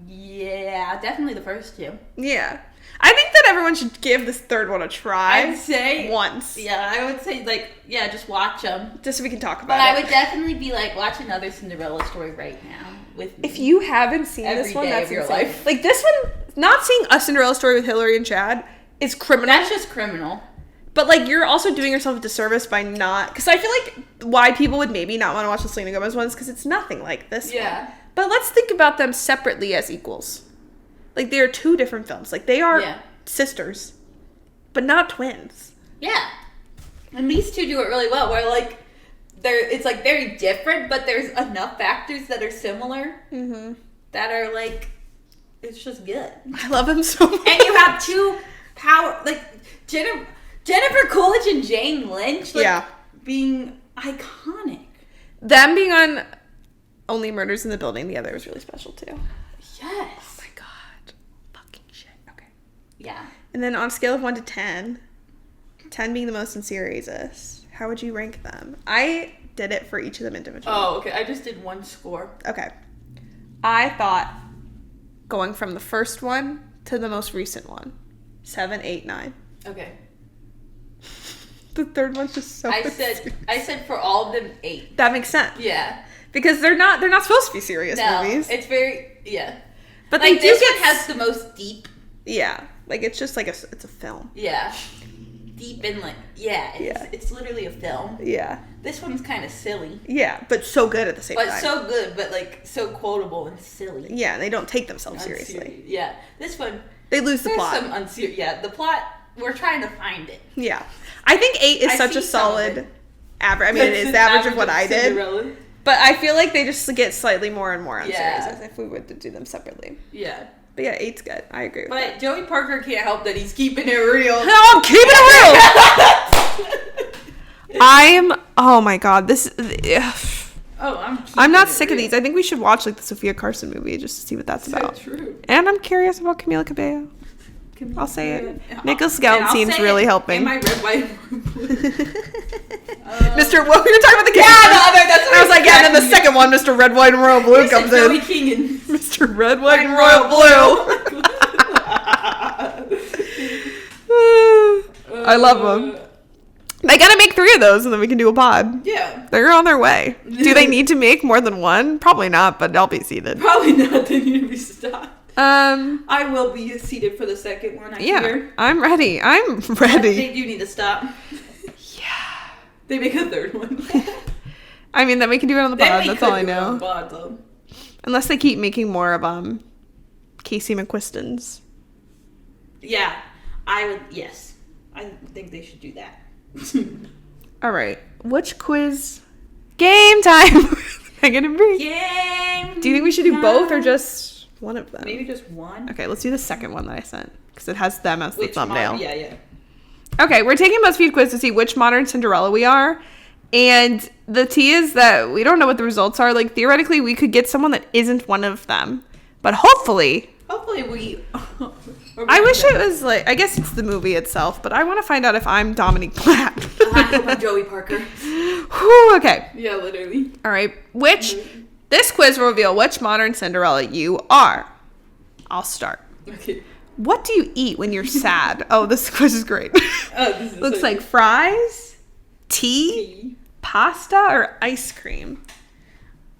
Yeah, definitely the first two. Yeah. I think that everyone should give this third one a try. I'd say once. Yeah, I would say like yeah, just watch them. Just so we can talk about But it. I would definitely be like watch another Cinderella story right now with me. If you haven't seen Every this one, day that's of your insane. life. Like this one, not seeing A Cinderella Story with Hilary and Chad is criminal. That's just criminal. But like you're also doing yourself a disservice by not, because I feel like why people would maybe not want to watch the Selena Gomez ones because it's nothing like this Yeah. one. But let's think about them separately as equals. Like they are two different films. Like they are Yeah. sisters, but not twins. Yeah. And these two do it really well where like it's like very different, but there's enough factors that are similar that are like it's just good. I love him so much. And you have two like Jennifer Coolidge and Jane Lynch like, being iconic. Them being on Only Murders in the Building together was really special too. Yes. Oh my god. Fucking shit. Okay. Yeah. And then on a scale of 1 to 10, 10 being the most unseriesous, how would you rank them? I did it for each of them individually. Oh, okay. I just did one score. Okay. I thought going from the first one to the most recent one, 7, 8, 9. Okay. The third one's just so I said for all of them 8. That makes sense. Yeah. Because they're not supposed to be serious No, movies. it's very But like they do this get one has the most deep. Yeah. Like it's just like it's a film. Yeah. Deep and like it's literally a film. Yeah. This one's kind of silly. Yeah, but so good at the same But time. so good, but like so quotable and silly. Yeah, and they don't take themselves seriously. Unserious. Yeah. This one They lose the there's plot. some unserious. Yeah, the plot we're trying to find it. Yeah. I think 8 is I such a see some of solid it. average. I mean, it is the average of what I did. Cinderella. But I feel like they just get slightly more and more unserious Yeah. if we would do them separately. Yeah. But yeah, 8's good. I agree with that. But Joey Parker can't help that he's keeping it real. No, I'm keeping it real! Oh my god, this... Oh, I'm not sick of these. I think we should watch like the Sophia Carson movie just to see what that's So about. true. And I'm curious about Camila Cabello. I'll say it. Yeah. Nicholas And I'll Gown seems say really it helping. in my red, white, and blue. Mr. Well, we were talking about the character. that's I was like, yeah, and then the second one, Mr. Red, White, and Royal Blue comes Joey in. King and Mr. Red, White, and Royal Blue. I love them. They gotta make 3 of those and then we can do a pod. Yeah. They're on their way. Do they need to make more than one? Probably not, but I'll be seated. Probably not. They need to be stopped. I I will be seated for the second one. yeah, Hear. I'm ready. I'm But ready. they do need to stop. Yeah. They make a third one. I mean, then we can do it on the pod. That's all I know. Pod, though. Unless they keep making more of Casey McQuiston's. Yeah, I would. Yes, I think they should do that. All right. Which quiz? Game time. I'm gonna be. Game. Do you think we should do both or just one of them? Maybe just one? Okay, let's do the second one that I sent because it has them as the thumbnail. Yeah. Okay, we're taking a BuzzFeed quiz to see which modern Cinderella we are. And the tea is that we don't know what the results are. Like, theoretically, we could get someone that isn't one of them. But hopefully... Hopefully we... I wish it was like... I guess it's the movie itself, but I want to find out if I'm Dominique Blatt. I hope I'm Joey Parker. Whew, okay. Yeah, literally. All right. This quiz will reveal which modern Cinderella you are. I'll start. Okay. What do you eat when you're sad? Oh, this quiz is great. Oh, this is Looks so like fries, tea, tea. pasta, or ice cream.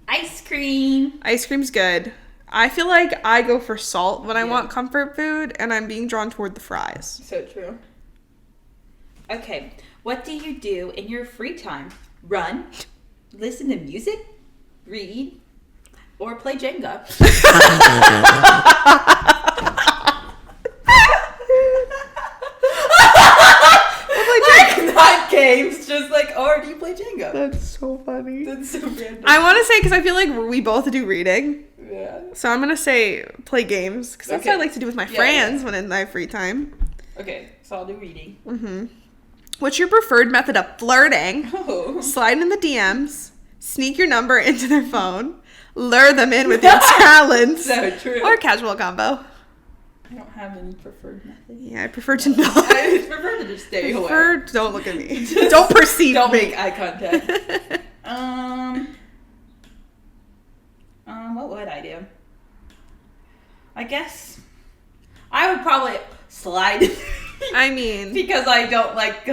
Ice cream. Ice cream's good. I feel like I go for salt when I want comfort food, and I'm being drawn toward the fries. So true. Okay. What do you do in your free time? Run, listen to music, read, or play Jenga? Not games, just like, or do you play Jenga? That's so funny. That's so random. I want to say, because I feel like we both do reading. Yeah. So I'm going to say play games, because that's what I like to do with my friends when in my free time. Okay, so I'll do reading. Mm-hmm. What's your preferred method of flirting? Oh. Slide in the DMs, sneak your number into their phone, lure them in with your talents, So true. or casual combo. I don't have any preferred method. Yeah, I prefer to not. I prefer to just stay away. Don't look at me. Don't perceive Don't me. make eye contact. What would I do? I guess I would probably slide. I mean, because I don't like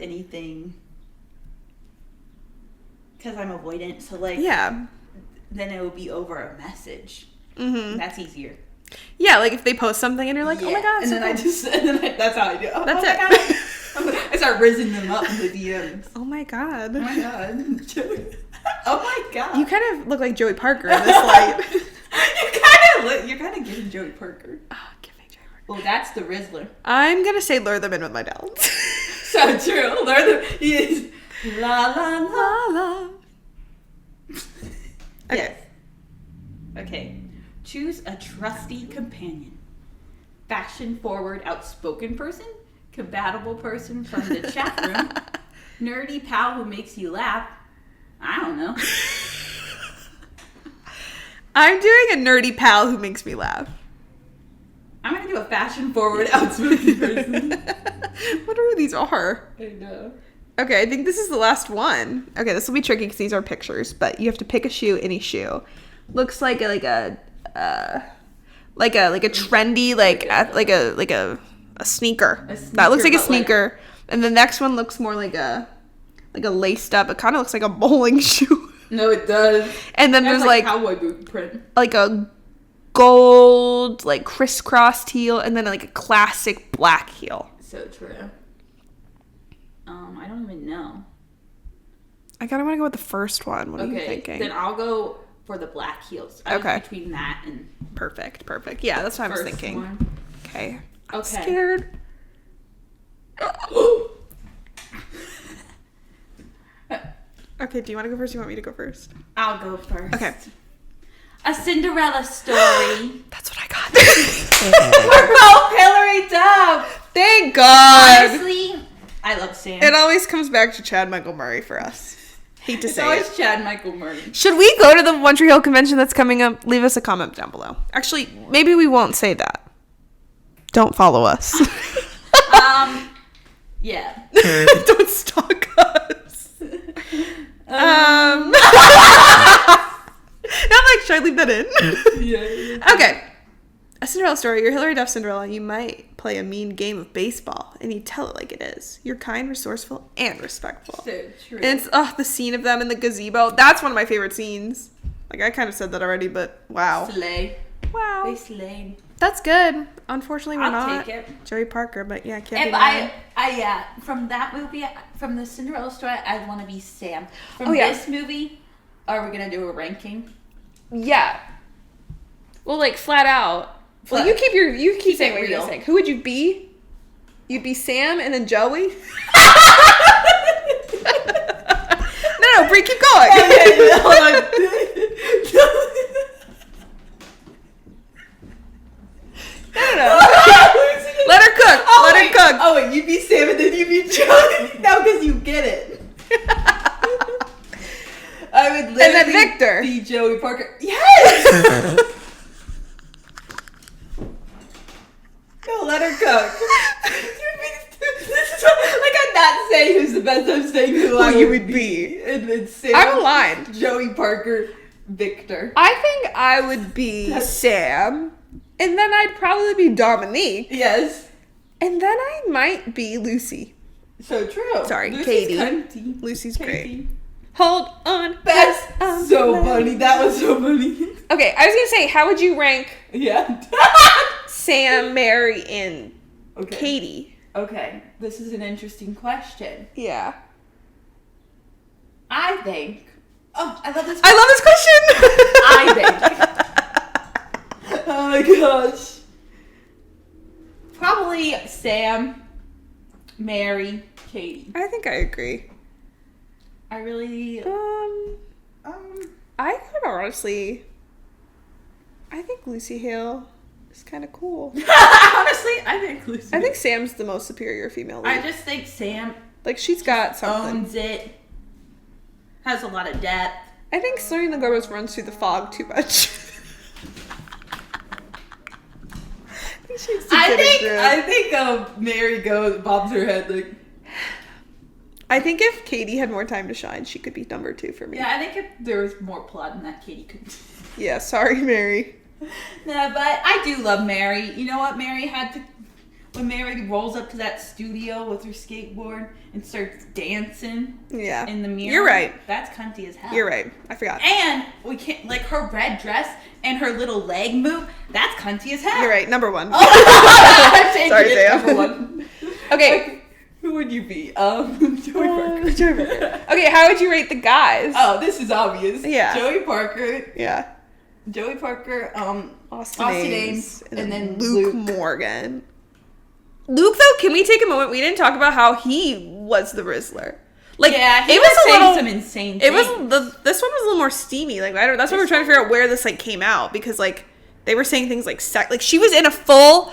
anything. Because I'm avoidant, so like yeah. then it would be over a message. Mm-hmm. That's easier. Yeah, like if they post something and you're like, oh my god, and so then cool. that's how I do. That's my it. God. I start rizzing them up in the DMs. Oh my god. Oh my god. Oh my god. You kind of look like Joey Parker in this light. You're kind of giving Joey Parker. Oh, give me Joey Parker. Well, that's the Rizzler. I'm gonna say lure them in with my talents. So true. Learn the. He is. La la la. La la. Okay. Yes. Okay. Choose a trusty companion. Fashion-forward, outspoken person. Compatible person from the chat room. Nerdy pal who makes you laugh. I don't know. I'm doing a nerdy pal who makes me laugh. I'm gonna do a fashion-forward, outspoken person. I wonder who these are. I know. Okay, I think this is the last one. Okay, this will be tricky because these are pictures, but you have to pick a shoe, any shoe. Looks like a trendy like a sneaker. That looks like a sneaker. And the next one looks more like a laced up. It kind of looks like a bowling shoe. No, it does. And then there's like cowboy boot print. like a gold like crisscross heel, and then like a classic black heel. So true. I don't even know. I kind of want to go with the first one. What are you thinking? Then I'll go for the black heels. I was between that and Perfect. Yeah, that's what I was thinking. One. Okay. I'm Okay. scared. Okay, do you want to go first? Or do you want me to go first? I'll go first. Okay. A Cinderella story. That's what I got. We're both Hilary Duff. Thank God. Honestly, I love Sam. It always comes back to Chad Michael Murray for us. Hate to It's say always it. Chad Michael Murray. Should we go to the One Tree Hill convention that's coming up? Leave us a comment down below. Actually, maybe we won't say that. Don't follow us. Yeah. Don't stalk us. Now I'm like, should I leave that in? Yeah. Okay. A Cinderella story. You're Hilary Duff Cinderella. You might play a mean game of baseball, and you tell it like it is. You're kind, resourceful, and respectful. So true. And it's the scene of them in the gazebo. That's one of my favorite scenes. Like, I kind of said that already, but wow. Slay. Wow. They slayed. That's good. Unfortunately, we're I'll not take it. Joey Parker, but yeah, can't be If mad. yeah, from that movie, from the Cinderella story, I want to be Sam. From Oh, yeah. this movie, are we gonna do a ranking? Yeah. Well, like flat out. Well, you keep saying what you're real. saying. Who would you be? You'd be Sam and then Joey. No, Brie, keep going. Hold on. No. Let her cook. Let her cook. Oh wait, you be Sam and then you be Joey. No, because you get it. I would literally And then Victor. be Joey Parker. Yes. No, let her cook. This is like I'm not saying who's the best. I'm saying who I you would would be. And then Sam. I'm aligned. Joey Parker, Victor. I think I would be Sam, and then I'd probably be Dominique, Yes. and then I might be Lucy. So true. Sorry, Lucy's Katie. cunty. Lucy's great. Katie. Hold on. That's so funny. That was so funny. Okay, I was gonna say, how would you rank Yeah. Sam, Mary, and Okay. Katie? Okay. This is an interesting question. Yeah. I think. Oh, I love this. I love this question. I think. Oh my gosh. Probably Sam, Mary, Katie. I think I agree. I really. I could honestly. I think Lucy Hale is kind of cool. Honestly, I think Lucy. I think Sam's the most superior female I lead. just think Sam Like, she's got something. owns it. Has a lot of depth. I think Selena Gomez runs through the fog too much. I think Mary goes bobs her head like. I think if Katie had more time to shine, she could be number 2 for me. Yeah, I think if there was more plot in that, Katie could. Yeah, sorry, Mary. No, but I do love Mary. You know what Mary had to. When Mary rolls up to that studio with her skateboard and starts dancing Yeah. in the mirror. You're right. That's cunty as hell. You're right. I forgot. And we can't, like, her red dress and her little leg move, that's cunty as hell. You're right. Number 1. I'm changing Sorry, it to Sam. number 1. Okay. Who would you be? Joey Parker. Okay, how would you rate the guys? Oh, this is obvious. Yeah. Joey Parker. Yeah. Joey Parker, Austin Ames, and then Luke Morgan. Luke, though, can we take a moment? We didn't talk about how he was the Rizzler. Like, yeah, he it was saying little, some insane it things. was this one was a little more steamy. Like, that's why we're trying to figure out where this like came out, because like they were saying things like like she was in a full.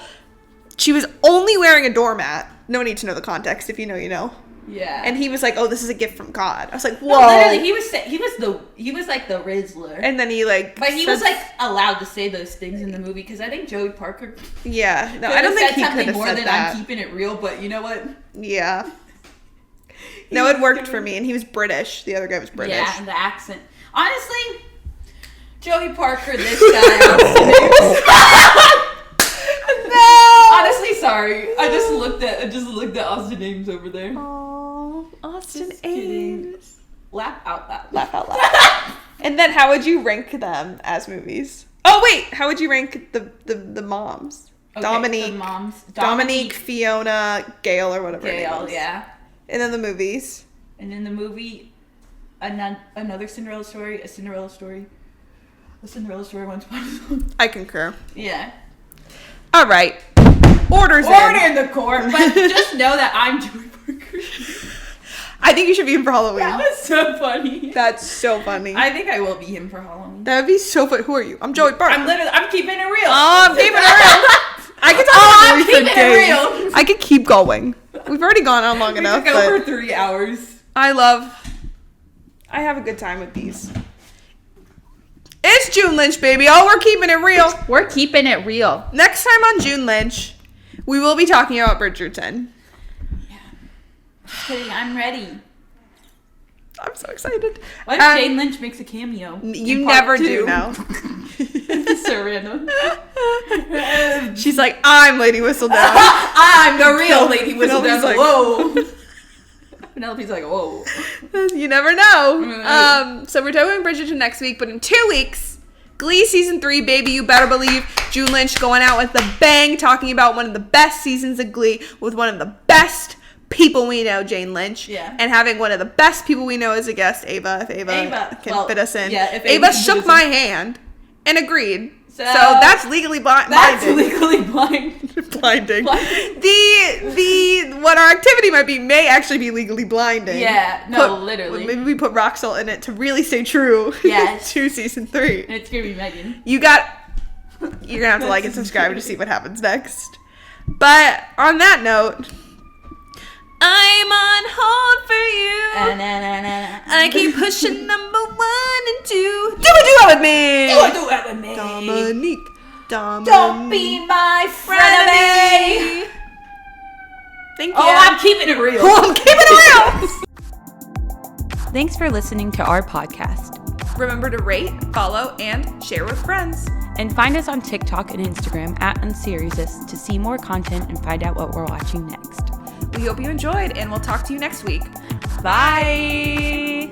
She was only wearing a doormat. No need to know the context. If you know, you know. Yeah. And he was like, "Oh, this is a gift from God." I was like, "Whoa!" No, literally, he was like the Rizzler. And then he like, But he was like allowed to say those things in the movie because I think Joey Parker. yeah, no, I don't think he could have more said than that. I'm keeping it real. But you know what? Yeah. No, it worked for me, and he was British. The other guy was British. Yeah, and the accent. Honestly, Joey Parker, this guy. No. Honestly, sorry. I just looked at Austin Ames over there. Aww, Austin Just kidding. Ames. Laugh out loud. Laugh out loud. And then, how would you rank them as movies? Oh wait, how would you rank the moms? Okay, Dominique, the moms. Dominique, Fiona, Gail, or whatever. her name Gail, is. yeah. And then the movies. And in the movie, another Cinderella story, a Cinderella story once upon a time. I concur. Yeah. All right. Order in the court, but just know that I'm Joey Parker. I think you should be him for Halloween. That was so funny. That's so funny. I think I will be him for Halloween. That would be so funny. Who are you? I'm Joey Parker. I'm keeping it real. Oh, I'm keeping it real. I could talk I'm about keeping for it days. real. I could keep going. We've already gone on long We enough. could go But for 3 hours. I love I have a good time with these. It's June Lynch, baby. Oh, we're keeping it real. We're keeping it real. Next time on June Lynch, we will be talking about Bridgerton. Just kidding, I'm ready. I'm so excited. What if Jane Lynch makes a cameo? You never do know. It's so random. She's like, I'm Lady Whistledown. I'm the real Lady Whistledown. Like, whoa. Penelope's like, whoa. You never know. So we're doing Bridgerton next week, but in 2 weeks, Glee Season 3, baby, you better believe June Lynch going out with a bang, talking about one of the best seasons of Glee with one of the best people we know, Jane Lynch. Yeah. And having one of the best people we know as a guest, Ava, if Ava can fit us in. Yeah, if Ava shook my hand and agreed. So that's legally blinding. That's legally blinding. The what our activity might be may actually be legally blinding. Yeah, no, literally. Maybe we put rock salt in it to really stay true. Yes. To season 3. And it's gonna be Megan. You're gonna have to like and subscribe to see what happens next. But on that note, I'm on hold for you. I keep pushing number 1 and 2. Do it with me. Do it with me. Dominique. Don't be my frenemy. Thank you. Oh, I'm keeping it real. I'm keeping it real. Thanks for listening to our podcast. Remember to rate, follow, and share with friends. And find us on TikTok and Instagram at unseriesous to see more content and find out what we're watching next. We hope you enjoyed, and we'll talk to you next week. Bye!